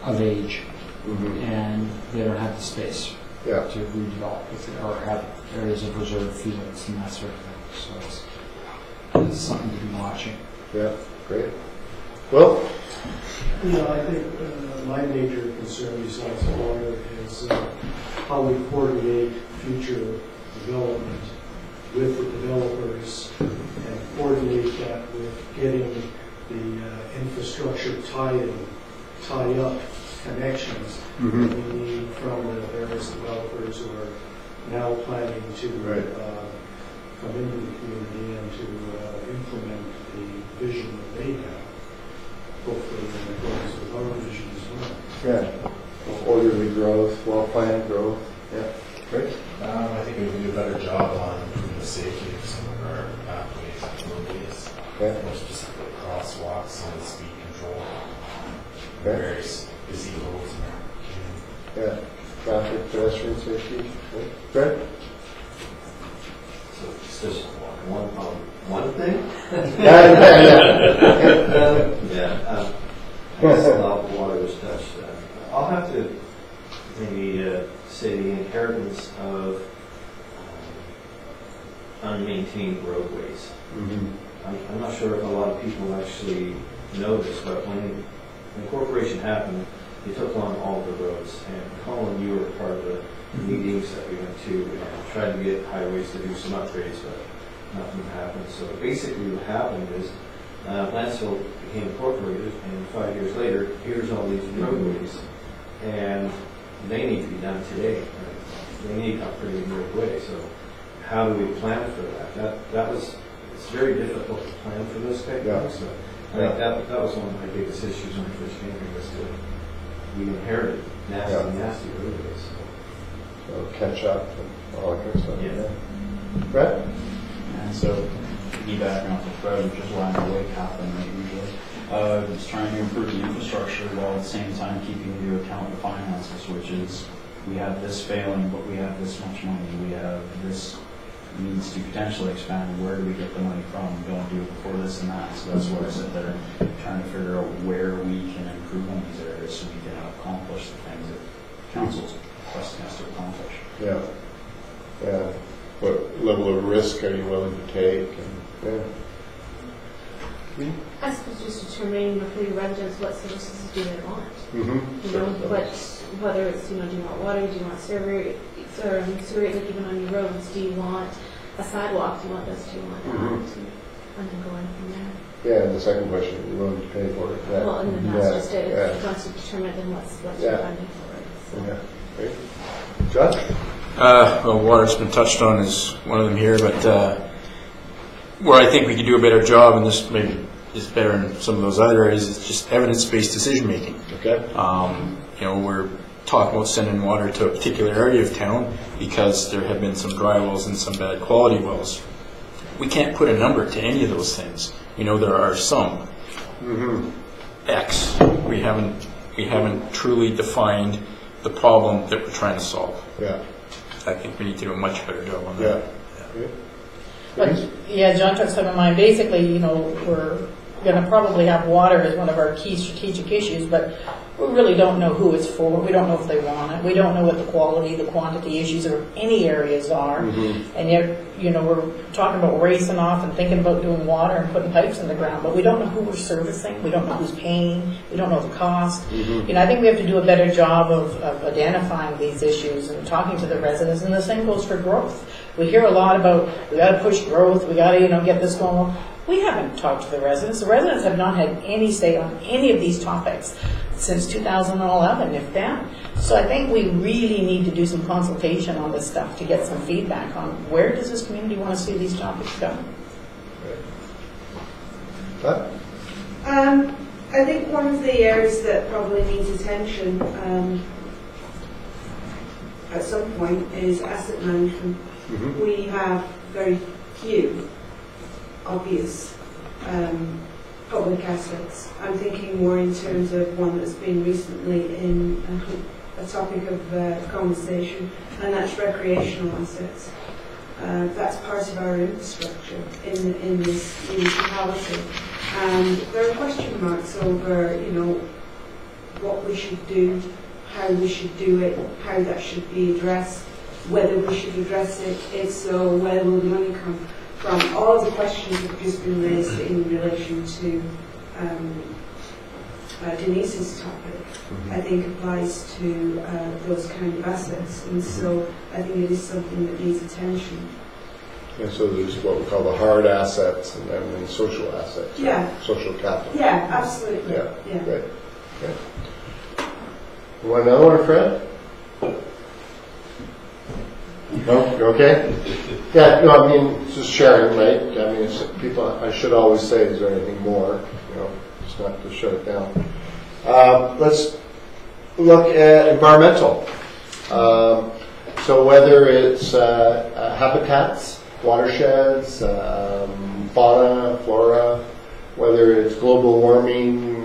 of age and they don't have the space to redevelop or have areas of reserve fields and that sort of thing. So it's something to be watching. Yeah, great. Well, I think my major concern besides water is how we coordinate future development with the developers and coordinate that with getting the infrastructure tie-up connections that we need from the various developers who are now planning to come into the community and to implement the vision that they have, hopefully in accordance with our vision as well. Yeah, orderly growth, well-planned growth. Yeah, great. I think we can do a better job on improving the safety of some of our pathways and roadways. More specifically crosswalks and speed control. Various busy roads in our community. Traffic, pedestrian safety. Great. So it's just one thing? I guess a lot of water was touched. I'll have to maybe say the inheritance of unmaintained roadways. I'm not sure if a lot of people actually know this, but when the incorporation happened, they took on all the roads. And Colin, you were part of the meetings that we went to and tried to get highways to do some upgrades, but nothing happened. So basically what happened is Lantzville became incorporated, and 5 years later, here's all these roadways, and they need to be done today. Right? They need upgrading right away. So how do we plan for that? It's very difficult to plan for this type of thing. So I think that was one of my biggest issues when I first came here, was that we inherited nasty roadways. So catch up and all that kind of stuff. Brett? And so, feedback off the Fred, which is why I'm awake half the night usually. Just trying to improve the infrastructure while at the same time keeping into account the finances, which is we have this failing, but we have this much money. We have this needs to potentially expand. Where do we get the money from? We don't do it before this and that. So that's why I sit there trying to figure out where we can improve on these areas so we can accomplish the things that council's requesting us to accomplish. Yeah. Yeah. What level of risk are you willing to take? And, yeah. I suppose just determining for your residents what services do they want. Mm-hmm. You know, whether it's, do you want water, do you want sewer, like even on your roads, do you want a sidewalk, do you want this, do you want that, and then going from there. Yeah, and the second question, are you willing to pay for it? Yeah. Well, and then that's just it. Once you determine then what's your funding for it. So. Yeah. Great. John? Well, water's been touched on as one of them here, but where I think we could do a better job, and this maybe is better in some of those other areas, is just evidence-based decision making. Okay. We're talking about sending water to a particular area of town because there have been some dry wells and some bad quality wells. We can't put a number to any of those things. There are some. X. We haven't truly defined the problem that we're trying to solve. Yeah. I think we need to do a much better job on that. Yeah. But, yeah, John took some of mine. Basically, we're going to probably have water as one of our key strategic issues, but we really don't know who it's for. We don't know if they want it. We don't know what the quality, the quantity issues of any areas are. And yet, we're talking about racing off and thinking about doing water and putting pipes in the ground, but we don't know who we're servicing. We don't know who's paying. We don't know the cost. I think we have to do a better job of identifying these issues and talking to the residents. And the same goes for growth. We hear a lot about we got to push growth. We got to get this going. We haven't talked to the residents. The residents have not had any say on any of these topics since 2011, if that. So I think we really need to do some consultation on this stuff to get some feedback on where does this community want to see these topics go. What? I think one of the areas that probably needs attention at some point is asset management. We have very few obvious public assets. I'm thinking more in terms of one that's been recently in a topic of conversation, and that's recreational assets. That's part of our infrastructure in this municipality. And there are question marks over, what we should do, how we should do it, how that should be addressed, whether we should address it, if so, where will the money come from. All of the questions have just been raised in relation to Denise's topic, I think applies to those kind of assets. And so I think it is something that needs attention. And so there's what we call the hard assets and then social assets. Yeah. Right? Social capital. Yeah, absolutely. Yeah. Great. Okay. You want another one, Fred? No? You okay? Yeah, just sharing, right? It's people, I should always say, is there anything more? Just not to shut it down. Let's look at environmental. So whether it's habitats, watersheds, fauna, flora, whether it's global warming,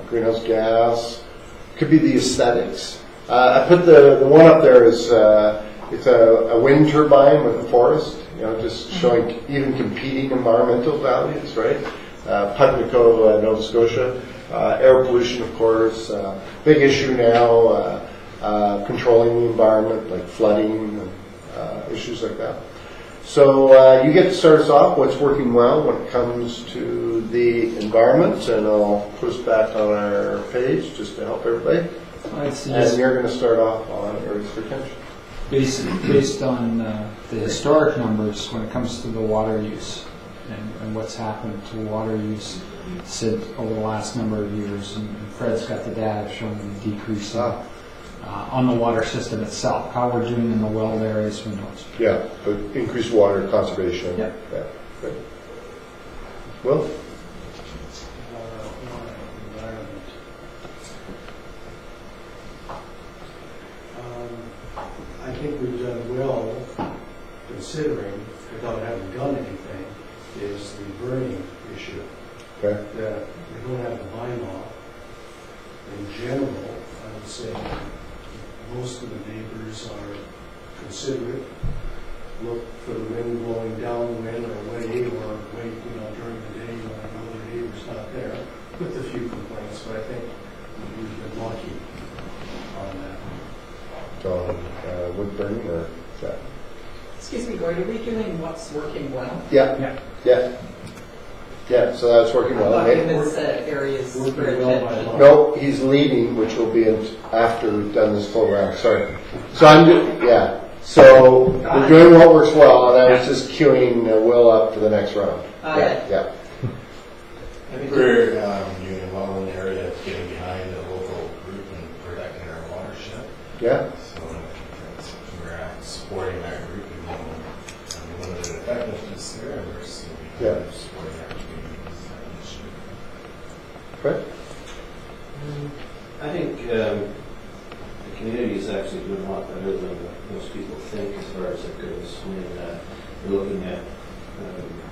greenhouse gas, could be the aesthetics. I put the one up there is it's a wind turbine with a forest, just showing even competing environmental values, right? Pimlico, Nova Scotia. Air pollution, of course, big issue now, controlling the environment, like flooding, issues like that. So you get to start us off, what's working well when it comes to the environment, and I'll put us back on our page just to help everybody. And you're going to start off on areas for attention. Based on the historic numbers when it comes to the water use and what's happened to water use over the last number of years, and Fred's got the data showing the decrease on the water system itself, how we're doing in the welled areas, who knows. Yeah, but increased water conservation. Yeah. Good. Will? Environment. I think we've done well in considering, without having done anything, is the burning issue. Okay. That we don't have the bylaw. In general, I would say most of the neighbors are considerate, look for the wind blowing downwind or away, or wait, during the day when I know the neighbor's not there, with a few complaints, but I think we've been lucky on that. On wood burning or that? Excuse me, Gord, are we doing what's working well? Yeah. Yeah, so that's working well. Not in this areas where No, he's leading, which will be after we've done this full round. Sorry. So So we're doing what works well, and I was just queuing Will up for the next round. Yeah. I think we're doing well in the area of getting behind a local group and protecting our watershed. Yeah. So we're supporting that group and limited effectiveness there, and we're still supporting our communities. Right. I think the community is actually doing a lot better than most people think as far as it goes when we're looking at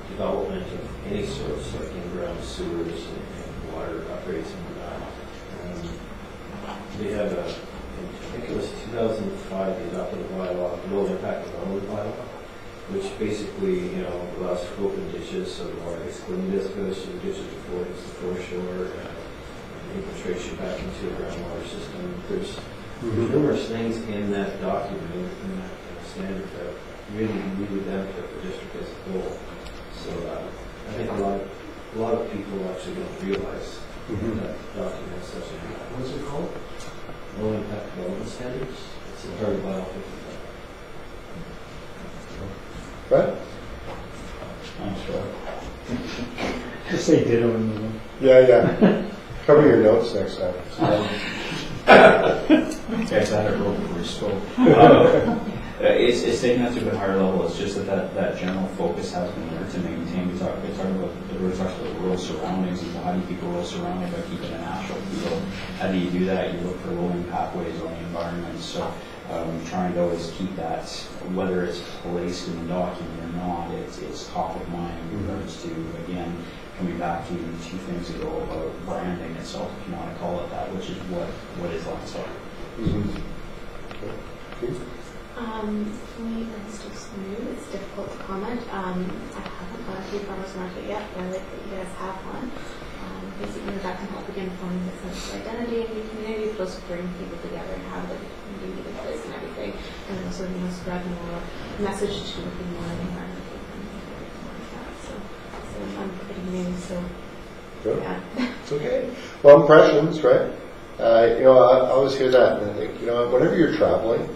development of any sorts, like in-ground sewers and water upgrades and we have I think it was 2005, they adopted a bylaw, low impact development bylaw, which basically, allows for open ditches so the water gets cleaned as goes to the ditches before it hits the foreshore, infiltration back into the groundwater system. There's numerous things in that document, in that standard that really benefit the district as a whole. So I think a lot of people actually don't realize that document is such a what's it called? Low impact development standards. It's a very vital thing. Right? I'm sure. Just say ditto in the room. Yeah. Cover your notes next time. Guys, I had a rope before you spoke. It's taken us to a higher level. It's just that general focus has been there to maintain. We talk about rural surroundings and how do you keep a rural surrounding by keeping a natural feel. How do you do that? You look for rolling pathways on the environment. So trying to always keep that, whether it's placed in the document or not, it's top of mind in regards to, again, coming back to two things ago about branding itself, if you want to call it that, which is what is Lantzville. For me, it's just new. It's difficult to comment. I haven't gone to a farmer's market yet, but I like that you guys have one. Basically, that can help again forming the sense of identity in your community, but also bring people together and have the community in place and everything, and also spread more message to looking more at the environment and everything like that. So I'm pretty new, so Good. yeah. It's okay. Well, impressions, right? I always hear that, and I think, whenever you're traveling,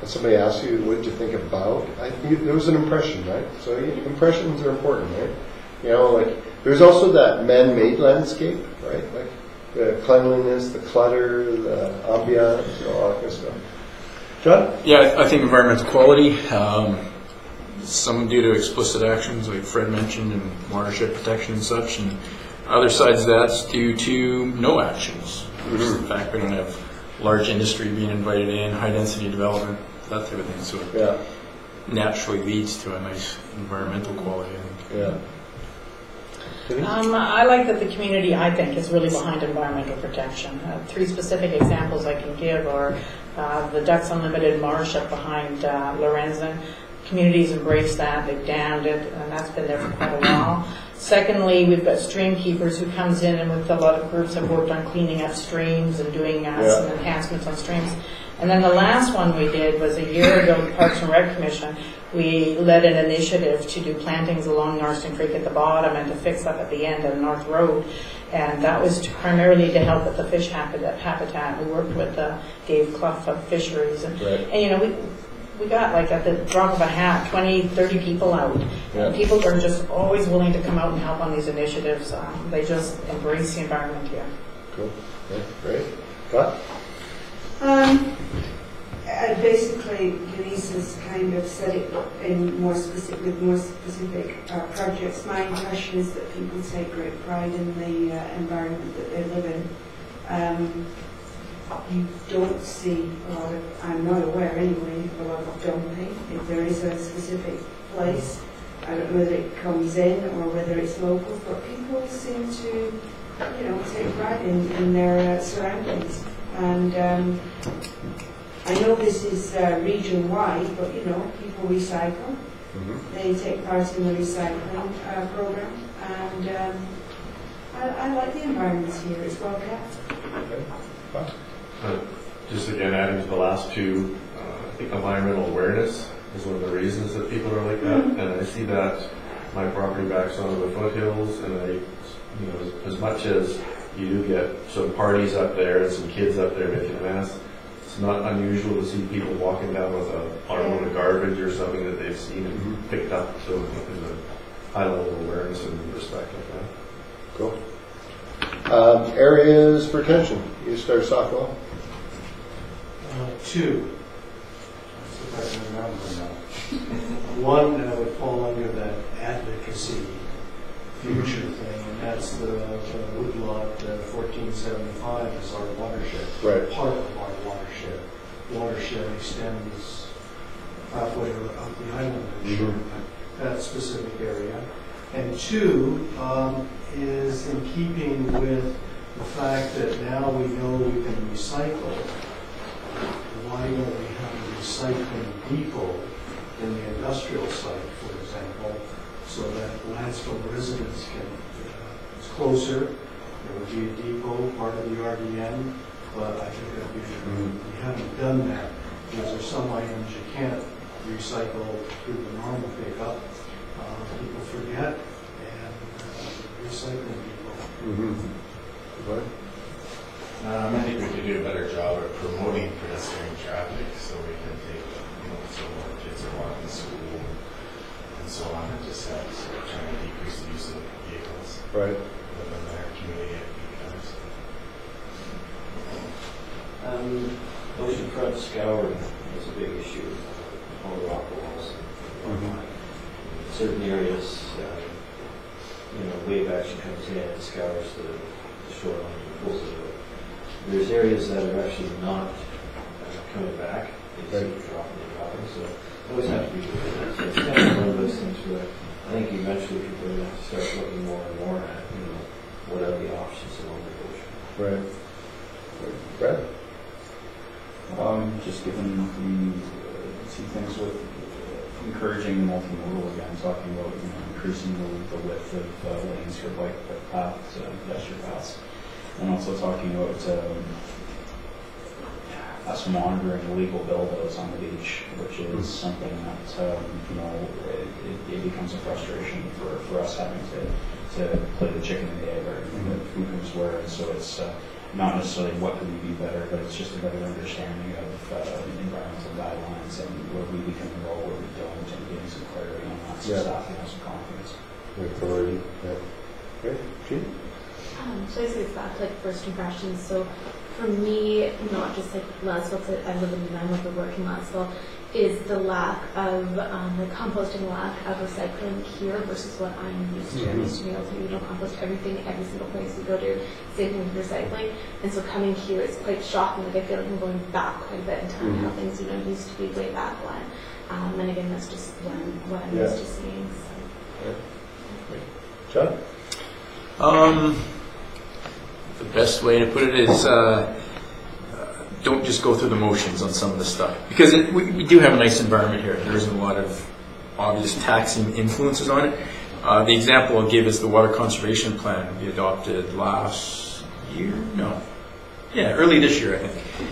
and somebody asks you, what did you think about? There was an impression, right? So impressions are important, right? There's also that man-made landscape, right? Like the cleanliness, the clutter, the ambiance, all that kind of stuff. John? Yeah, I think environmental quality, some due to explicit actions like Fred mentioned and watershed protection and such, and other sides of that's due to no actions. The fact we don't have large industry being invited in, high density development, that type of thing. So it naturally leads to a nice environmental quality, I think. Yeah. I like that the community, I think, is really behind environmental protection. 3 specific examples I can give are the Ducks Unlimited marsh up behind Lorenzen. Communities embraced that, they've dammed it, and that's been there for quite a while. Secondly, we've got stream keepers who comes in and with a lot of groups have worked on cleaning up streams and doing some enhancements on streams. And then the last one we did was a year ago, the Parks and Rec Commission. We led an initiative to do plantings along Narston Creek at the bottom and to fix up at the end of North Road. And that was primarily to help with the fish habitat. We worked with Dave Clough of Fisheries. And we got, like, at the drop of a hat, 20, 30 people out. And people are just always willing to come out and help on these initiatives. They just embrace the environment here. Cool. Yeah, great. Scott? Basically, Denise has kind of said it in more specific projects. My impression is that people take great pride in the environment that they live in. you don't see a lot of, I'm not aware anyway, of a lot of dumping. If there is a specific place, I don't know whether it comes in or whether it's local, but people seem to, take pride in their surroundings. And I know this is region-wide, but people recycle. They take part in the recycling program, and I like the environments here. It's well kept. Just again, adding to the last two, I think environmental awareness is one of the reasons that people are like that, and I see that my property backs onto the foothills, and as much as you do get some parties up there and some kids up there making a mess, it's not unusual to see people walking down with a armload of garbage or something that they've seen and picked up. So there's a high level of awareness and respect like that. Cool. Areas for attention. You start us off, well? Two. Let's see if I can remember now. One would fall under that advocacy future thing, and that's the woodlot 1475 is our watershed. Right. Part of our watershed. Watershed extends halfway up the island, I'm sure, that specific area. And two is in keeping with the fact that now we know we can recycle. Why don't we have a recycling depot in the industrial site, for example, so that Lantzville residents can, it's closer, there would be a depot, part of the RDM, but I think that we haven't done that, because there's some items you can't recycle through the normal pickup. People forget, and recycling depot. I think we could do a better job at promoting pedestrian traffic, so we can take, so more kids are walking to school and so on, and just have trying to decrease the use of vehicles within their community at peak times. Oceanfront scouring is a big issue. All the rock walls. Certain areas, wave action comes in and scours the shoreline and pulls it out. There's areas that are actually not coming back. They just keep dropping. So always have to be doing that. So it's kind of one of those things where I think eventually people are going to have to start looking more and more at, what are the options along the ocean. Brad? Just given the see things with encouraging multimodal again, talking about increasing the width of lanes for bike paths, pedestrian paths, and also talking about us monitoring illegal build-outs on the beach, which is something that it becomes a frustration for us having to play the chicken and the egg, or who comes where, and so it's not necessarily what could we be better, but it's just a better understanding of environmental guidelines and where we become involved, where we don't, and getting some clarity on that, so staff can have some confidence. Authority. Okay. Gene? So I say it's back to first impressions. So for me, not just Lantzville, because I live in I'm working Lantzville, is the lack of the composting, lack of recycling here versus what I'm used to. I'm used to being able to compost everything every single place we go to, same thing with recycling. And so coming here is quite shocking. I feel like I'm going back quite a bit in time, how things used to be way back when. And again, that's just what I'm used to seeing. So. John? The best way to put it is don't just go through the motions on some of the stuff. Because we do have a nice environment here. There isn't a lot of obvious taxing influences on it. The example I'll give is the water conservation plan we adopted last year? No. Yeah, early this year, I think.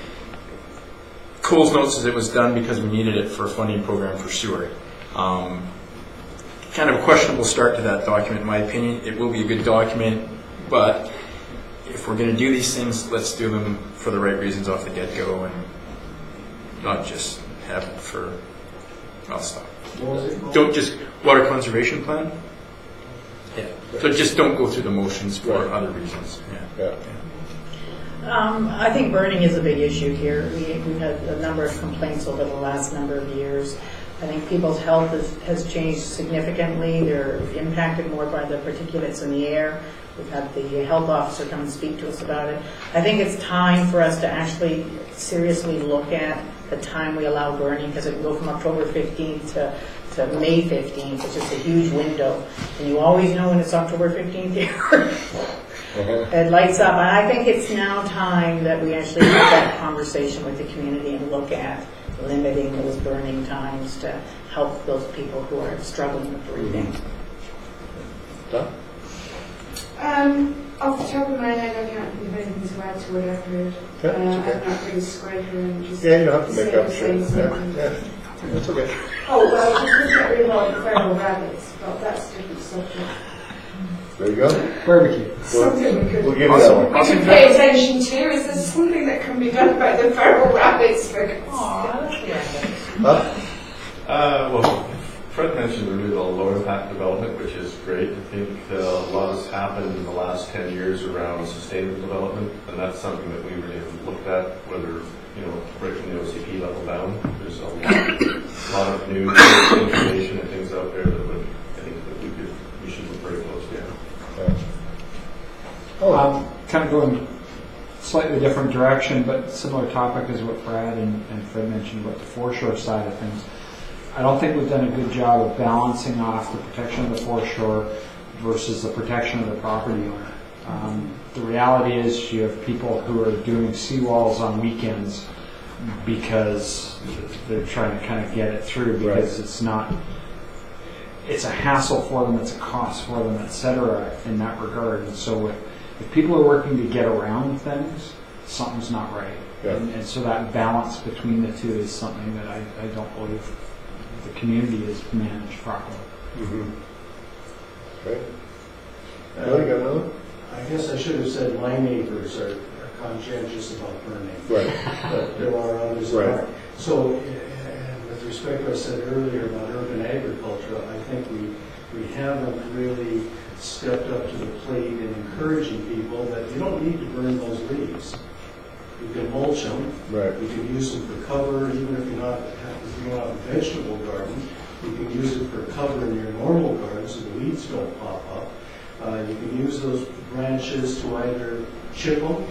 Coles notes that it was done because we needed it for a funding program for sewer. Kind of a questionable start to that document, in my opinion. It will be a good document, but if we're going to do these things, let's do them for the right reasons off the get-go and not just have it for, I'll stop. Don't just, water conservation plan? Yeah. So just don't go through the motions for other reasons. I think burning is a big issue here. We've had a number of complaints over the last number of years. I think people's health has changed significantly. They're impacted more by the particulates in the air. We've had the health officer come and speak to us about it. I think it's time for us to actually seriously look at the time we allow burning, because it can go from October 15th to May 15th. It's just a huge window. And you always know when it's October 15th here. It lights up. And I think it's now time that we actually have that conversation with the community and look at limiting those burning times to help those people who are struggling with breathing. Off the top of my head, I can't think of anything to add to what I've heard. I'm not really square through and just Yeah, you don't have to make up shit. Yeah, that's okay. Oh, well, we could get rid of all the feral rabbits, but that's a different subject. There you go. Barbecue. Something we could, We'll give you that one. we could pay attention to. Is there something that can be done about the feral rabbits? Well, Fred mentioned renewable low impact development, which is great. I think a lot has happened in the last 10 years around sustainable development, and that's something that we really have looked at, whether, right from the OCP level down. There's a lot of new information and things out there that would, I think that we should look very closely at. Kind of going slightly different direction, but similar topic as what Brad and Fred mentioned about the foreshore side of things. I don't think we've done a good job of balancing off the protection of the foreshore versus the protection of the property owner. The reality is you have people who are doing seawalls on weekends because they're trying to kind of get it through, because it's a hassle for them, it's a cost for them, etc. in that regard. And so if people are working to get around things, something's not right. Yeah. And so that balance between the two is something that I don't believe the community is managed properly. Okay. You got another? I guess I should have said my neighbors are conscientious about burning. Right. But there are others that aren't. So, and with respect to what I said earlier about urban agriculture, I think we haven't really stepped up to the plate in encouraging people that you don't need to burn those leaves. You can mulch them. Right. You can use them for cover, even if you're not a vegetable garden. You can use it for cover in your normal garden so the weeds don't pop up. You can use those branches to either chip them.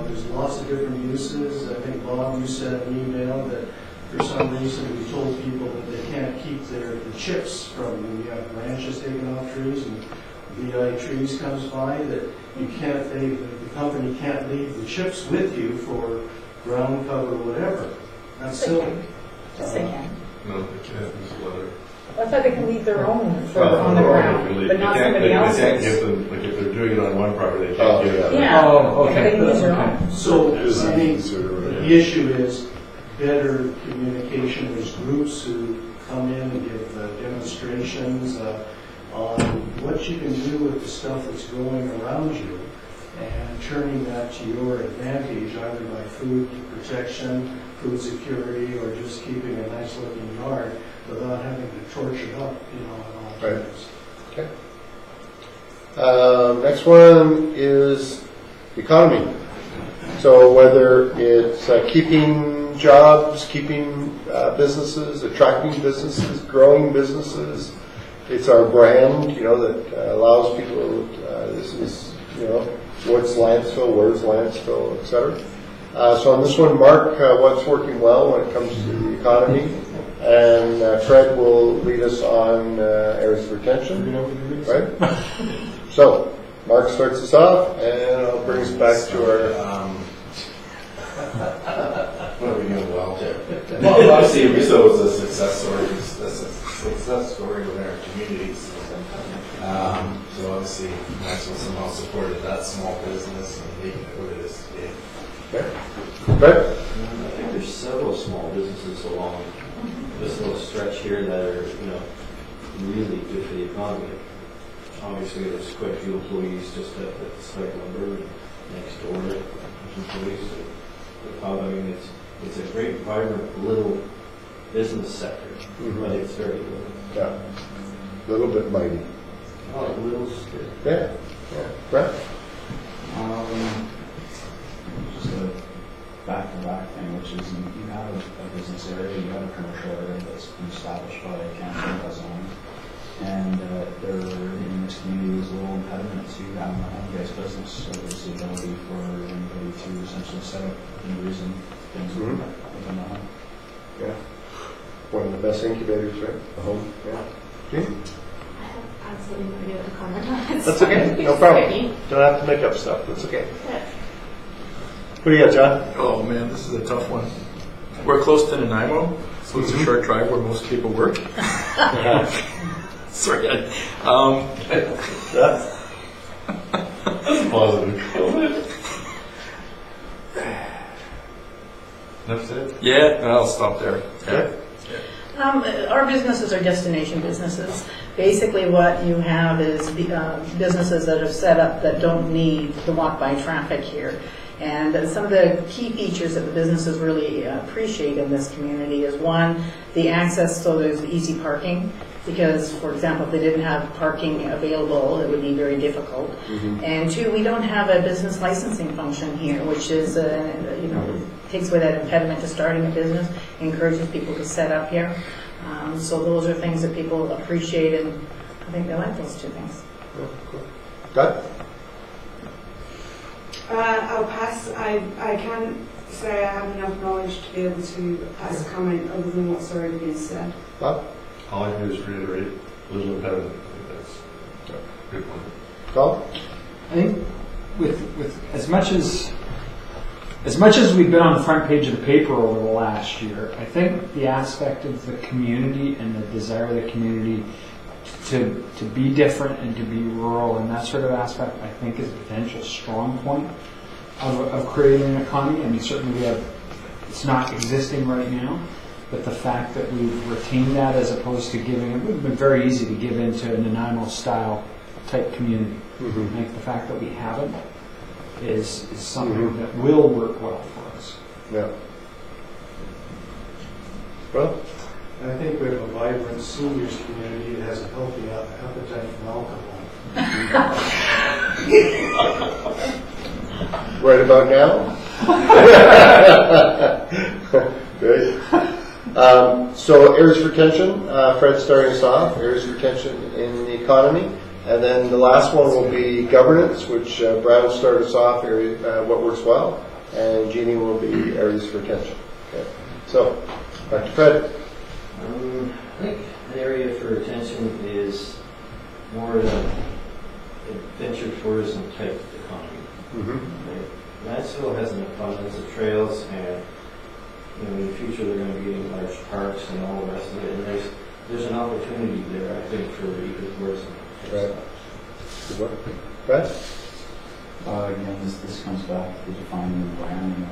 There's lots of different uses. I think, Bob, you sent an email that for some reason we told people that they can't keep the chips from when you have branches taken off trees and VI trees comes by, that you can't, the company can't leave the chips with you for ground cover or whatever. That's silly. Yes, they can. No, they can't use leather. I thought they can leave their own on the ground, but not somebody else's. They can't give them, like if they're doing it on one property, they can't give them. Yeah. Oh, okay. They can use their own. So, I mean, the issue is better communication. There's groups who come in and give demonstrations on what you can do with the stuff that's growing around you and turning that to your advantage, either by food protection, food security, or just keeping a nice looking yard without having to torch it up, in all times. Okay. Next one is economy. So whether it's keeping jobs, keeping businesses, attracting businesses, growing businesses, it's our brand, that allows people, this is, what's Lantzville, where's Lantzville, etc. So on this one, Mark, what's working well when it comes to the economy? And Fred will lead us on areas of retention, right? So, Mark starts us off, and I'll bring us back to our... What are we doing well there? Well, obviously, Riso is a success story within our communities. So obviously, Maxwell somehow supported that small business and making it what it is today. Okay. Fred? I think there's several small businesses along this little stretch here that are, really good for the economy. Obviously, there's quite a few employees just at the Spike Lumber next door. There's employees at the pub. I mean, it's a great, vibrant little business sector, but it's very little. Yeah. A little bit mighty. Oh, little stick. Yeah. Brett? Just a back-to-back thing, which is you have a business area, you have a commercial area that's been established by council by zoning, and there in this community is a little impediment to having a home-based business. So there's the ability for anybody to essentially set up and reason things within the home. Yeah. One of the best incubators, right? The home. Yeah. Okay. I have absolutely no idea what to comment on. That's okay. No problem. Don't have to make up stuff. That's okay. What do you got, John? Oh man, this is a tough one. We're close to Nanaimo, so it's a short drive where most people work. Sorry. That's positive. That's it? Yeah, I'll stop there. Yeah. Our businesses are destination businesses. Basically what you have is businesses that are set up that don't need the walk-by traffic here. And some of the key features that the businesses really appreciate in this community is one, the access, so there's easy parking. Because, for example, if they didn't have parking available, it would be very difficult. And two, we don't have a business licensing function here, which is, takes away that impediment to starting a business, encourages people to set up here. So those are things that people appreciate, and I think they like those two things. Cool. Doug? I'll pass. I can't say I have enough knowledge to be able to pass a comment other than what's already been said. Bob? All I can do is reiterate a little impediment. I think that's a good point. Paul? I think with as much as we've been on the front page of the paper over the last year, I think the aspect of the community and the desire of the community to be different and to be rural and that sort of aspect, I think is a potential strong point of creating an economy. I mean, certainly it's not existing right now, but the fact that we've retained that as opposed to giving, it would have been very easy to give into a Nanaimo style type community. I think the fact that we haven't is something that will work well for us. Yeah. Well, I think we have a vibrant seniors community that has a healthy appetite for alcohol. Right about now? Good. So areas of retention, Fred's starting us off, areas of retention in the economy. And then the last one will be governance, which Brad will start us off, what works well, and Jeannie will be areas of retention. Okay. So, back to Fred. I think an area for retention is more of an adventure tourism type economy. Lantzville has an abundance of trails, and in the future they're going to be in large parks and all the rest of it. And there's an opportunity there, I think, for ecotourism. Right. Good work. Brad? Again, this comes back to defining the branding of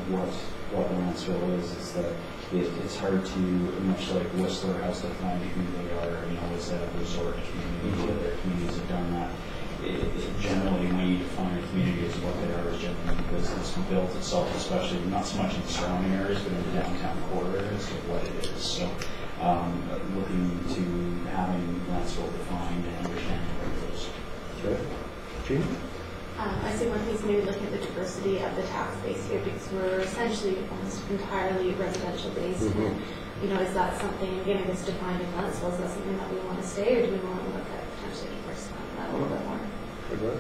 what Lantzville is. Is that it's hard to, much like Whistler has defined who they are, as a resort community. Other communities have done that. Generally, when you define a community as what they are, is generally because it's built itself, especially not so much in the surrounding areas, but in the downtown core areas of what it is. So, looking to having Lantzville defined and understanding what it is. Okay. Gene? I see one thing's maybe looking at the diversity of the tax base here, because we're essentially almost entirely residential based. And, is that something, again, I guess defined in Lantzville, is that something that we want to stay, or do we want to look at potentially diversifying that a little bit more? Good work.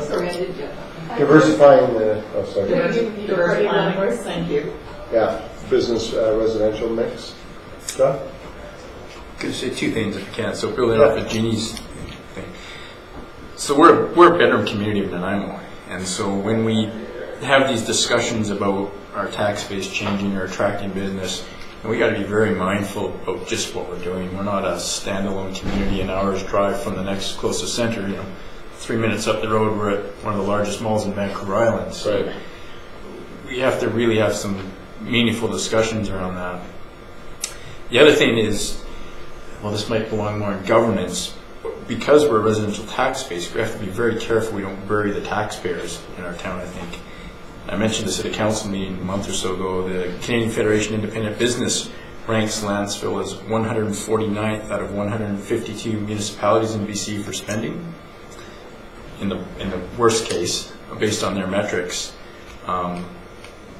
Sorry, I didn't get that. Diversifying the, sorry. Diversifying, thank you. Yeah, business residential mix. John? Could say two things if you can. So building off of Jeannie's thing. So we're a bedroom community of Nanaimo, and so when we have these discussions about our tax base changing or attracting business, we got to be very mindful about just what we're doing. We're not a standalone community an hour's drive from the next closest center. 3 minutes up the road, we're at one of the largest malls in Vancouver Island. So we have to really have some meaningful discussions around that. The other thing is, well, this might belong more in governance. Because we're a residential tax base, we have to be very careful we don't bury the taxpayers in our town, I think. I mentioned this at a council meeting a month or so ago. The Canadian Federation of Independent Business ranks Lantzville as 149th out of 152 municipalities in BC for spending. In the worst case, based on their metrics.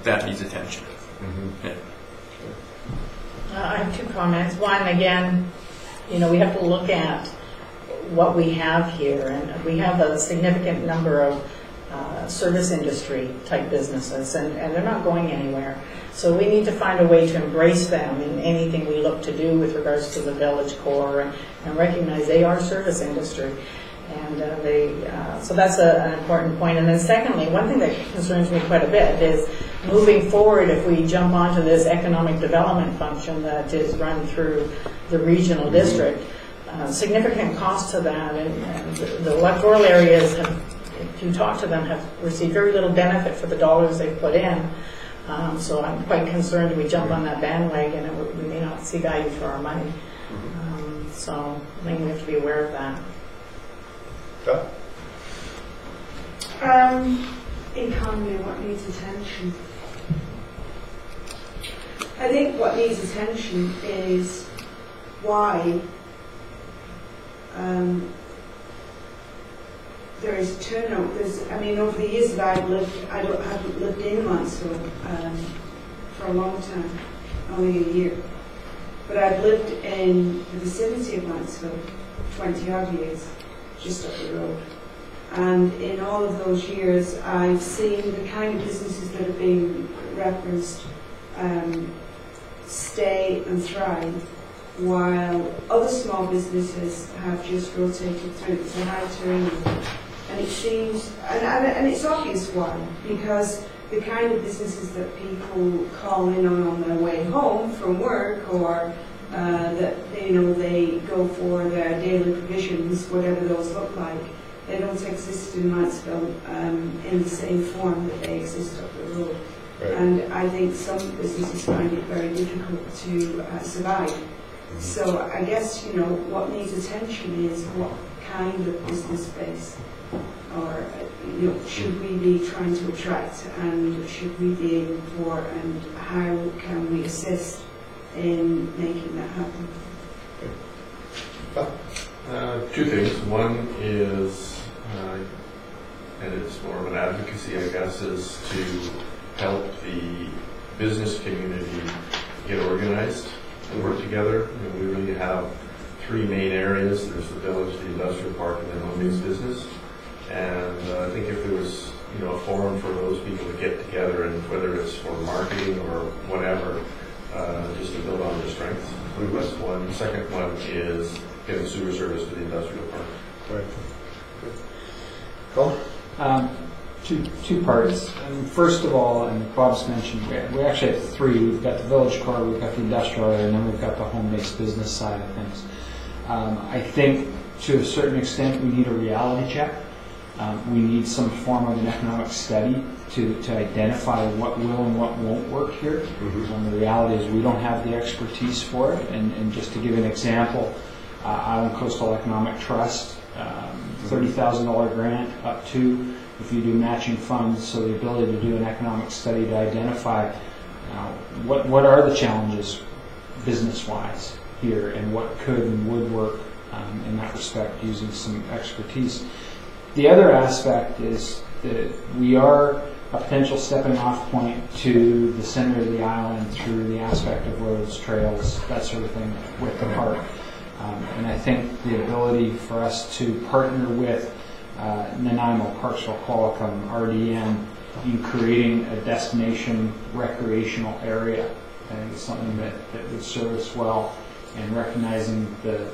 that needs attention. Yeah. I have two comments. One, again, we have to look at what we have here, and we have a significant number of service industry type businesses, and they're not going anywhere. So we need to find a way to embrace them in anything we look to do with regards to the village core, and recognize they are service industry. And so that's an important point. And then secondly, one thing that concerns me quite a bit is moving forward, if we jump onto this economic development function that is run through the regional district, significant cost to that, and the electoral areas have, if you talk to them, have received very little benefit for the dollars they've put in. So I'm quite concerned if we jump on that bandwagon and we may not see value for our money. So I think we have to be aware of that. Economy, what needs attention? I think what needs attention is why there is turnout. Over the years that I've lived, I haven't lived in Lantzville for a long time, only a year. But I've lived in the vicinity of Lantzville 20 odd years, just up the road. And in all of those years, I've seen the kind of businesses that are being referenced stay and thrive, while other small businesses have just rotated through. It's a high turnover. And it seems, and it's obvious why, because the kind of businesses that people call in on their way home from work, or that they go for their daily provisions, whatever those look like, they don't exist in Lantzville in the same form that they exist up the road. Right. And I think some businesses find it very difficult to survive. So I guess, what needs attention is what kind of business space, or should we be trying to attract, and should we be aiming for, and how can we assist in making that happen? Two things. One is, and it's more of an advocacy, I guess, is to help the business community get organized and work together. We really have three main areas. There's the village, the industrial park, and then home-based business. And I think if there was, a forum for those people to get together, and whether it's for marketing or whatever, just to build on their strengths. That's one. The second one is getting sewer service to the industrial park. Right. Cool. Two parts. First of all, and Bob's mentioned, we actually have three. We've got the village core, we've got the industrial area, and then we've got the home-based business side of things. I think to a certain extent we need a reality check. We need some form of an economic study to identify what will and what won't work here. The reality is we don't have the expertise for it. And just to give an example, Island Coastal Economic Trust, $30,000 grant up to, if you do matching funds, so the ability to do an economic study to identify what are the challenges business-wise here, and what could and would work in that respect using some expertise. The other aspect is that we are a potential stepping off point to the center of the island through the aspect of roads, trails, that sort of thing with the park. And I think the ability for us to partner with Nanaimo, Parksville, Qualicum, RDN in creating a destination recreational area, I think it's something that would serve us well, and recognizing the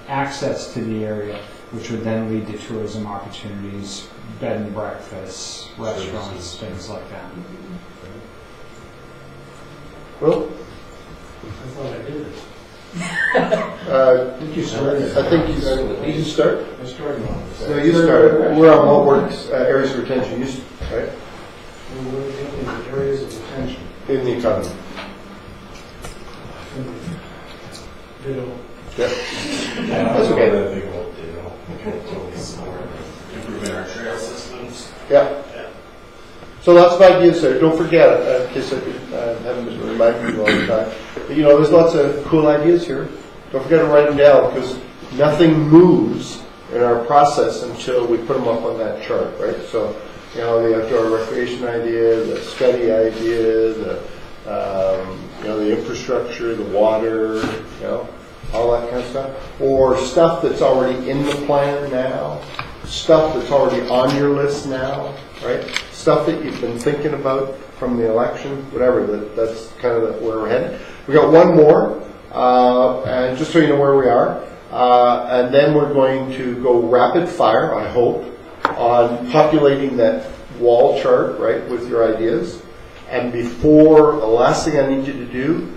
access to the area, which would then lead to tourism opportunities, bed and breakfasts, restaurants, things like that. Well, I thought I did it. I think you started. I think you started. Did you start? I started on this. No, you started. We're on what works, areas of retention, right? We're looking at areas of attention. In the economy. Ditto. Yep. That's okay. I think about totally smart. Improving our trail systems. Yeah. So lots of ideas there. Don't forget it, in case I haven't been reminding you all the time. But, there's lots of cool ideas here. Don't forget to write them down, because nothing moves in our process until we put them up on that chart, right? So you know, the outdoor recreation idea, the study idea, the, you know, the infrastructure, the water, you know, all that kind of stuff. Or stuff that's already in the plan now, stuff that's already on your list now, right? Stuff that you've been thinking about from the election, whatever, that's kind of where we're headed. We got one more, and just so you know where we are, and then we're going to go rapid fire, I hope, on populating that wall chart, right, with your ideas. And before, the last thing I need you to do,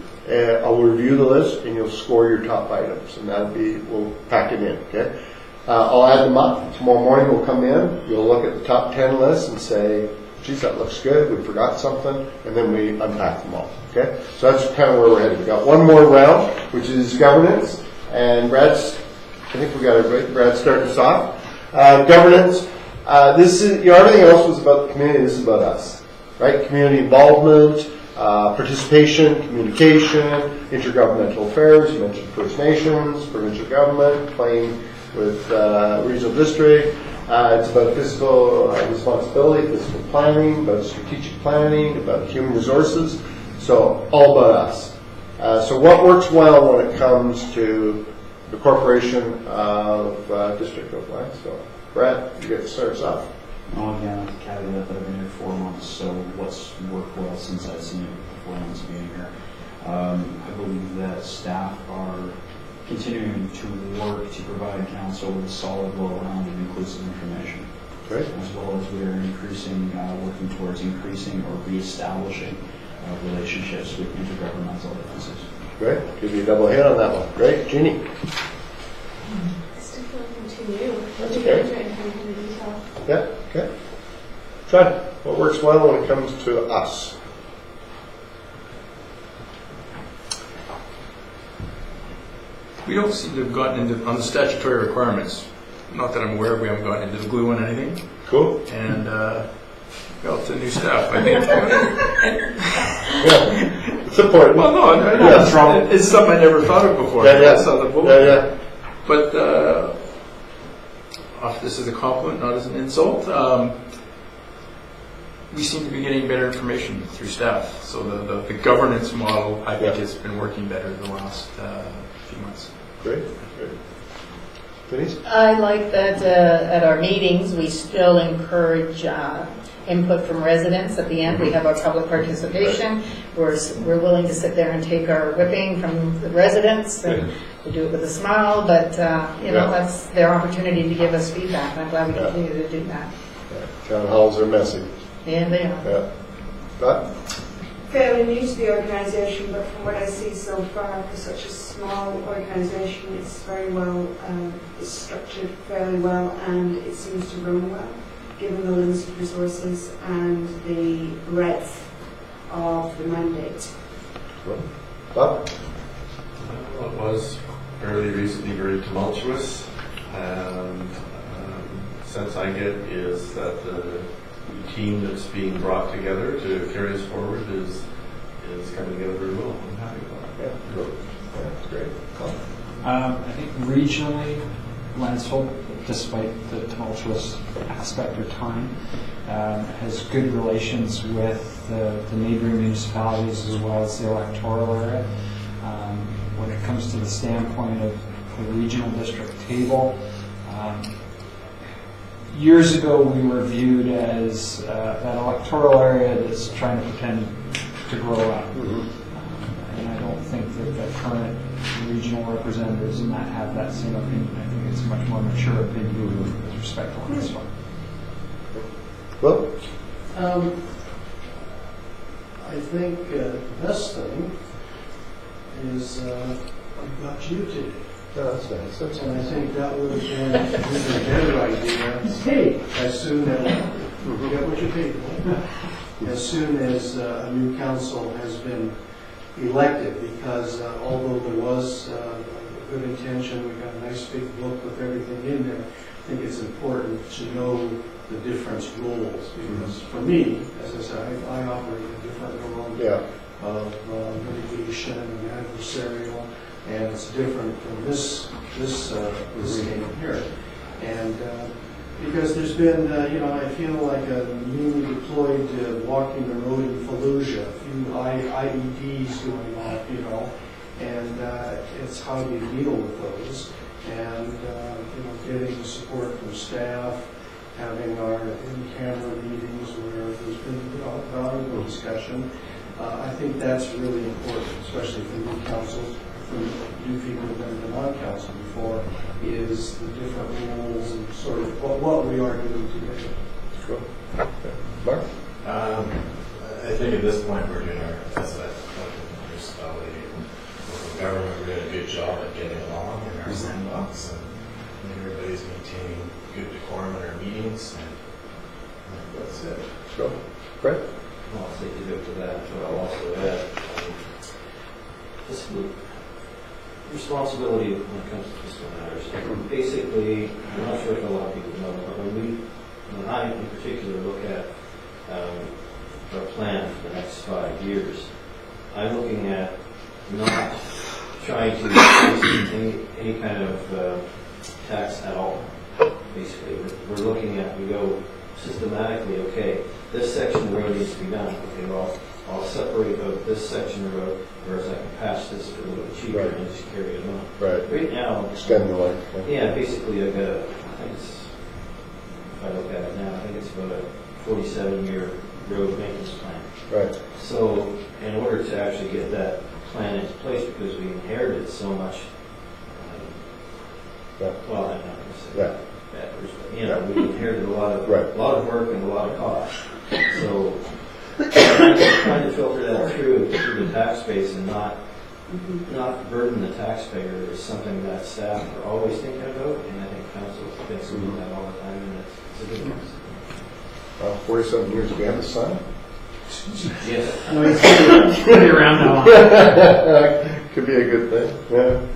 I'll review the list and you'll score your top items, and that'll be, we'll pack it in, okay? I'll add them up. Tomorrow morning we'll come in, you'll look at the top 10 list and say, geez, that looks good, we forgot something, and then we unpack them all, okay? So that's kind of where we're headed. We've got one more round, which is governance, and Brad's, I think we got it right, Brad's starting us off. Governance, this is, you know, everything else was about the community, this is about us, right? Community involvement, participation, communication, intergovernmental affairs, you mentioned First Nations, provincial government, playing with regional district. It's about fiscal responsibility, fiscal planning, about strategic planning, about human resources. So all about us. So what works well when it comes to the corporation of District of Lantzville? Brad, you get to start us off. Well, again, with the caveat that I've been here 4 months, so what's worked well since I've seen it 4 months of being here? I believe that staff are continuing to work to provide council with solid, well-rounded, inclusive information. Great. As well as we are increasing, working towards increasing or reestablishing relationships with intergovernmental agencies. Great. Give you a double hit on that one. Great. Jeannie. I still feel like I'm too new. That's I'm okay. trying to find the detail. Yeah, okay. John, what works well when it comes to us? We don't seem to have gotten into, on the statutory requirements, not that I'm aware of, we haven't gotten into the glue on anything. Cool. And, well, to new staff, I think. Yeah, it's important. Well, no, Yeah. it's something I never thought of before. Yeah, yeah. That's how the book. Yeah, yeah. But, this is a compliment, not as an insult. We seem to be getting better information through staff. So the governance model, I think, has been working better the last few months. Great. Great. Denise? I like that at our meetings, we still encourage input from residents. At the end, we have our public participation. We're willing to sit there and take our whipping from the residents, and we do it with a smile, but you know, that's their opportunity to give us feedback, and I'm glad we continue to do that. Town halls are messy. Yeah, they are. Yeah. But? Fairly new to the organisation, but from what I see so far, for such a small organisation, it's very well, it's structured fairly well, and it seems to run well, given the limited resources and the breadth of the mandate. Bob? Well, it was fairly recently very tumultuous, and sense I get is that the team that's being brought together to carry us forward is coming together very well. I'm happy about it. Yeah, that's great. I think regionally, Lantzville, despite the tumultuous aspect or time, has good relations with the neighboring municipalities as well as the electoral area. When it comes to the standpoint of the regional district table, years ago we were viewed as that electoral area that's trying to pretend to grow up. And I don't think that the current regional representatives in that have that same opinion. I think it's a much more mature opinion with respect to this one. Well? I think the best thing is we got you today. Yeah, that's nice. That's And I nice. think that would have been a better idea. Hey, as soon as, get what you pay for, as soon as a new council has been elected, because although there was good intention, we got a nice big book with everything in there, I think it's important to know the different roles, because for me, as I said, I operate a different role of litigation and adversarial, and it's different from this game here. And because there's been, I feel like a newly deployed walking the road in Fallujah, a few IEDs going off, and it's how do you deal with those, and getting the support from staff, having our in-camera meetings where there's been valuable discussion. I think that's really important, especially for new council, for new people who've never been on council before, is the different roles and sort of what we are doing today. Cool. Mark? I think at this point we're doing our, as a municipality, local government, we're doing a good job at getting along in our sandbox, and everybody's maintaining good decorum in our meetings, and that's it. Cool. Great. Well, I'll say to go to that, but I'll also add fiscal responsibility when it comes to fiscal matters. Basically, I'm not sure if a lot of people know, but when I in particular look at our plan for the next 5 years, I'm looking at not trying to increase any kind of tax at all. Basically, we're looking at, we go systematically, okay, this section of the road needs to be done. Okay, well, I'll separate out this section of the road, whereas I can patch this for a little bit cheaper and just carry it on. Right. Right now, Extend the length. yeah, basically I've got I think it's, if I look at it now, I think it's about a 47-year road maintenance plan. Right. So in order to actually get that plan into place, because we inherited so much, well, I'm not going to say bad words, but we inherited a lot of work and a lot of cost. So trying to filter that through the tax base and not burden the taxpayer is something that staff are always thinking about, and I think council thinks about that all the time, and it's a good thing. Well, 47 years, we have a son? Yes. No, he's going to be around now. Could be a good thing. Yeah.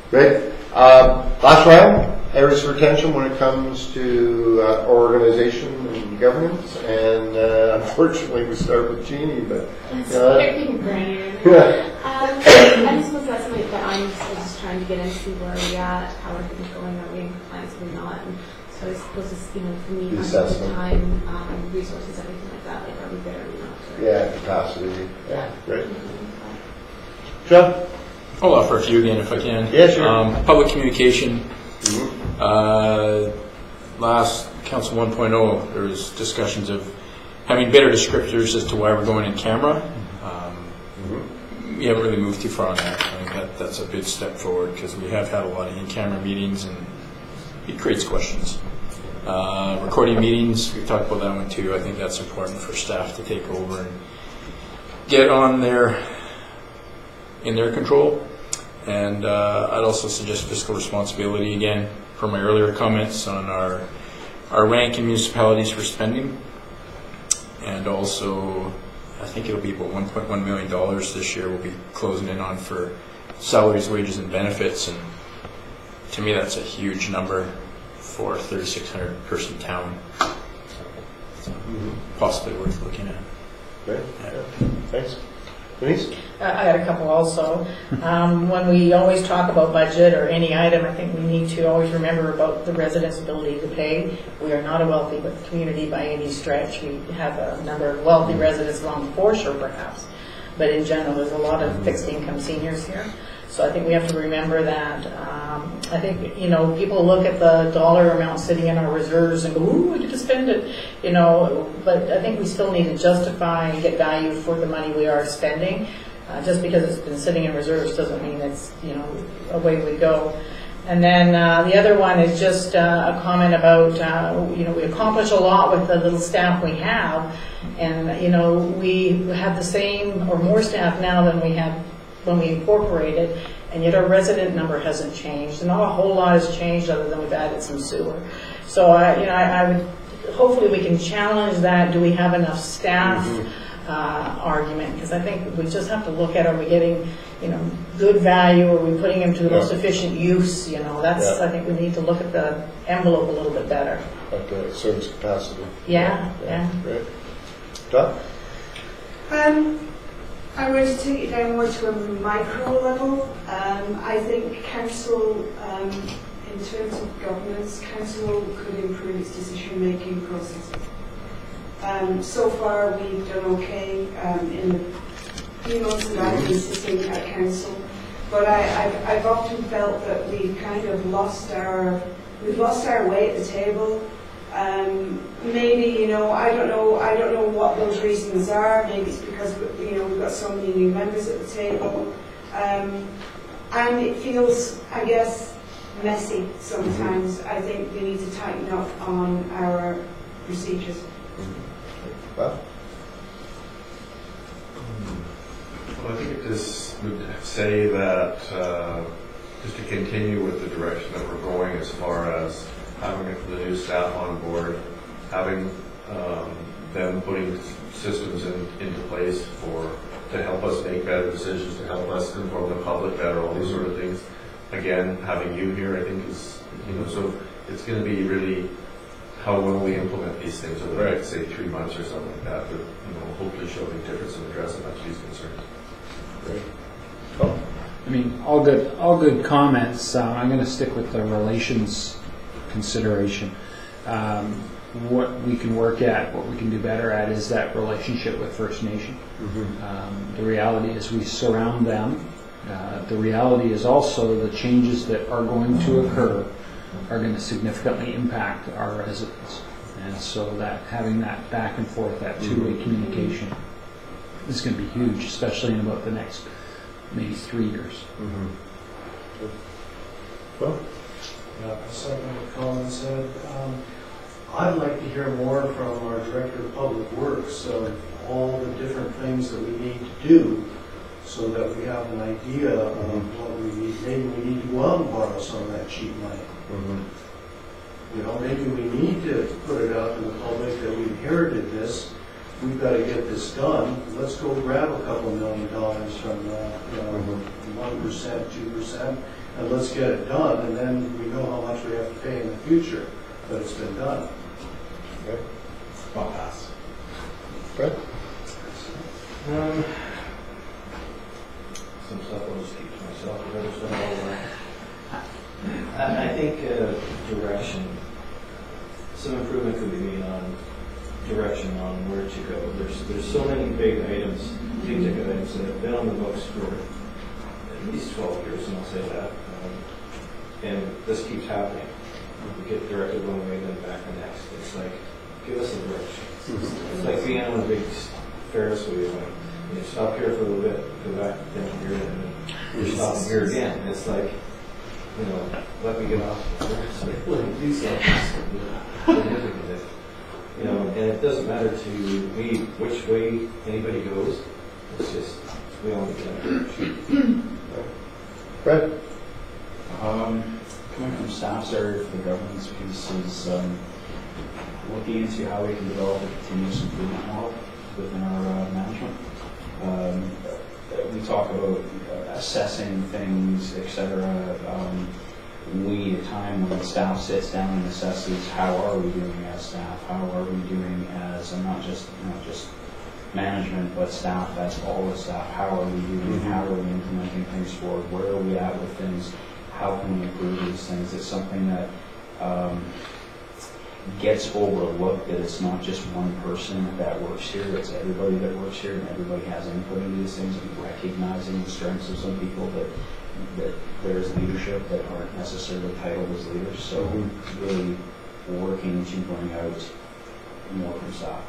Great. Last round. Areas of retention when it comes to organization and governance, and unfortunately we start with Jeannie, but I just suppose that's something that I'm still just trying to get into, where are we at, how are things going, are we in compliance, are we not, and so I suppose it's, for me, time, resources, everything like that, like are we there, are we not? Yeah, capacity. Yeah, great. John? I'll offer a few again if I can. Yeah, sure. Public communication. Last Council 1.0, there was discussions of having better descriptors as to why we're going in camera. We haven't really moved too far on that. I think that's a big step forward, because we have had a lot of in-camera meetings and it creates questions. Recording meetings, we talked about that one too. I think that's important for staff to take over and get on in their control. And I'd also suggest fiscal responsibility again, for my earlier comments on our rank in municipalities for spending. And also, I think it'll be about $1.1 million this year we'll be closing in on for salaries, wages, and benefits. And to me, that's a huge number for a 3,600 person town. So possibly worth looking at. Great. Yeah. Thanks. Denise? I had a couple also. When we always talk about budget or any item, I think we need to always remember about the residents' ability to pay. We are not a wealthy community by any stretch. We have a number of wealthy residents along the foreshore perhaps, but in general there's a lot of fixed income seniors here. So I think we have to remember that. I think, people look at the dollar amount sitting in our reserves and go, ooh, we get to spend it, but I think we still need to justify and get value for the money we are spending. Just because it's been sitting in reserves doesn't mean it's, away we go. And then the other one is just a comment about, we accomplish a lot with the little staff we have. And, we have the same or more staff now than we had when we incorporated, and yet our resident number hasn't changed. And not a whole lot has changed other than we've added some sewer. So, I would, hopefully we can challenge that. Do we have enough staff argument? Because I think we just have to look at, are we getting, good value? Are we putting them to the most efficient use? That's, I think we need to look at the envelope a little bit better. Like the service capacity. Yeah. Great. Doug? I want to take it down more to a micro level. I think council, in in terms of governance, council could improve its decision-making processes. So far, we've done okay in the few months that I've been sitting at council, but I've often felt that we've kind of lost our way at the table. Maybe, I don't know what those reasons are. Maybe it's because, we've got so many new members at the table. And it feels, I guess, messy sometimes. I think we need to tighten up on our procedures. Well, I think it just would say that just to continue with the direction that we're going as far as having the new staff on board, having them putting systems into place to help us make better decisions, to help us inform the public better, all these sort of things. Again, having you here, I think is, so it's going to be really how well we implement these things over the next, say, 3 months or something like that, but hopefully show a big difference and address a bunch of these concerns. great. I mean, all good comments. I'm going to stick with the relations consideration. What we can work at, what we can do better at, is that relationship with First Nation. The reality is we surround them. The reality is also the changes that are going to occur are going to significantly impact our residents. And so that having that back and forth, that two-way communication is going to be huge, especially in about the next maybe 3 years. Well, Yeah, second what Colin said. I'd like to hear more from our Director of Public Works of all the different things that we need to do so that we have an idea of what we need. Maybe we need to go out and borrow some of that cheap money. Maybe we need to put it out to the public that we inherited this. We've got to get this done. Let's go grab a couple $1 million from 1%, 2%, and let's get it done. And then we know how much we have to pay in the future, but it's been done. okay. I'll pass. Fred? Some stuff I'll just keep to myself. The other stuff I think direction, some improvement could be made on direction on where to go. There's so many big items, big ticket items that have been on the books for at least 12 years, and I'll say that. And this keeps happening. We get directed one way, then back the next. It's like, give us a direction. It's like being on a big Ferris wheel. You stop here for a little bit, go back down here, and then you're stopping here again. And it's like, let me get off. It's like, do something. And it doesn't matter to me which way anybody goes. It's just, we all need that direction. Fred? Coming from staff's area for the governance piece is looking into how we can develop a continuous improvement model within our management. We talk about assessing things, etc. We need a time when staff sits down and assesses how are we doing as staff, how are we doing as, and not just management, but staff, as all the staff, how are we doing, how are we implementing things forward, where are we at with things, how can we improve these things. It's something that gets overlooked, that it's not just one person that works here, it's everybody that works here, and everybody has input into these things, and recognizing the strengths of some people, that there's leadership that aren't necessarily titled as leaders. So really working to bring out more from staff.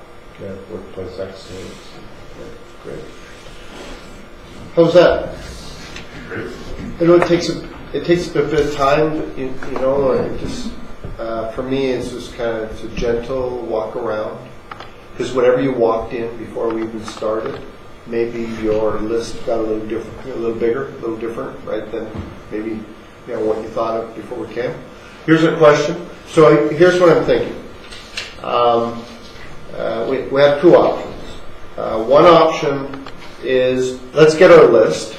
Yeah, workplace excellence. Great. How's that? Great. It takes a bit of time, and just for me, it's just kind of a gentle walk around. Because whatever you walked in before we even started, maybe your list got a little different, a little bigger, a little different, right? Than maybe what you thought of before we came. Here's a question. So here's what I'm thinking. We have two options. One option is let's get our list,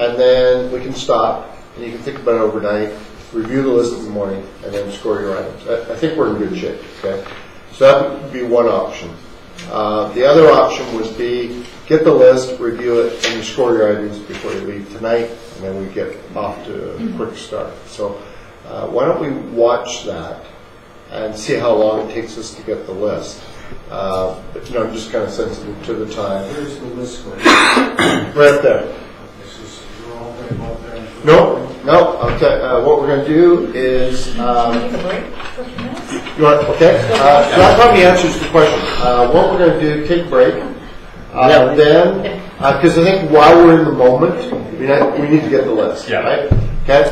and then we can stop, and you can think about it overnight, review the list in the morning, and then score your items. I think we're in good shape. Okay, so that would be one option. The other option would be get the list, review it, and you score your items before you leave tonight, and then we get off to a quick start. So Why don't we watch that and see how long it takes us to get the list? But, you know, I'm just kind of sensitive to the time. Where's the list going? Right there. This is, we're all going to go out there. No. Okay. What we're going to do is. Take a break for a few minutes? You want? Okay. So that probably answers the question. What we're going to do? Take a break. Then, because I think while we're in the moment, we need to get the list. Yeah. Right. Okay.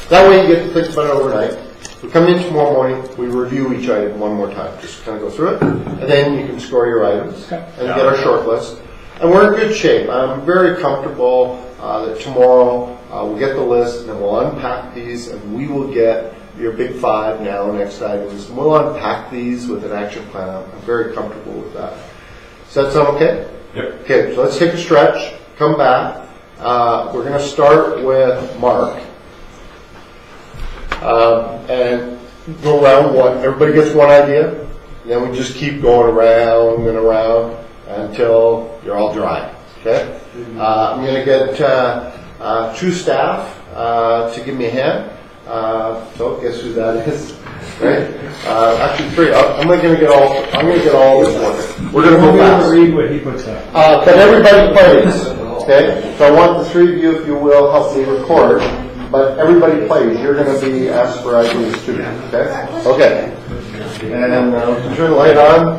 That way you get to think about it overnight. We come in tomorrow morning, we review each item one more time, just kind of go through it, and then you can score your items and get our short list. And we're in good shape. I'm very comfortable that tomorrow we'll get the list, and then we'll unpack these, and we will get your big 5 now next items, and we'll unpack these with an action plan. I'm very comfortable with that. Does that sound okay? Yep. Okay, so let's take a stretch, come back. We're going to start with Mark. And go around one. Everybody gets one idea. And then we just keep going around and around until you're all dry. Okay. I'm going to get 2 staff to give me a hand. So guess who that is? Right. Actually 3. I'm going to get all. I'm going to get all this working. We're going to go fast. Read what he puts up. But everybody plays. Okay. So I want the 3 of you, if you will, help me record. But everybody plays. You're going to be asked for ideas too. Okay? Okay. And turn the light on.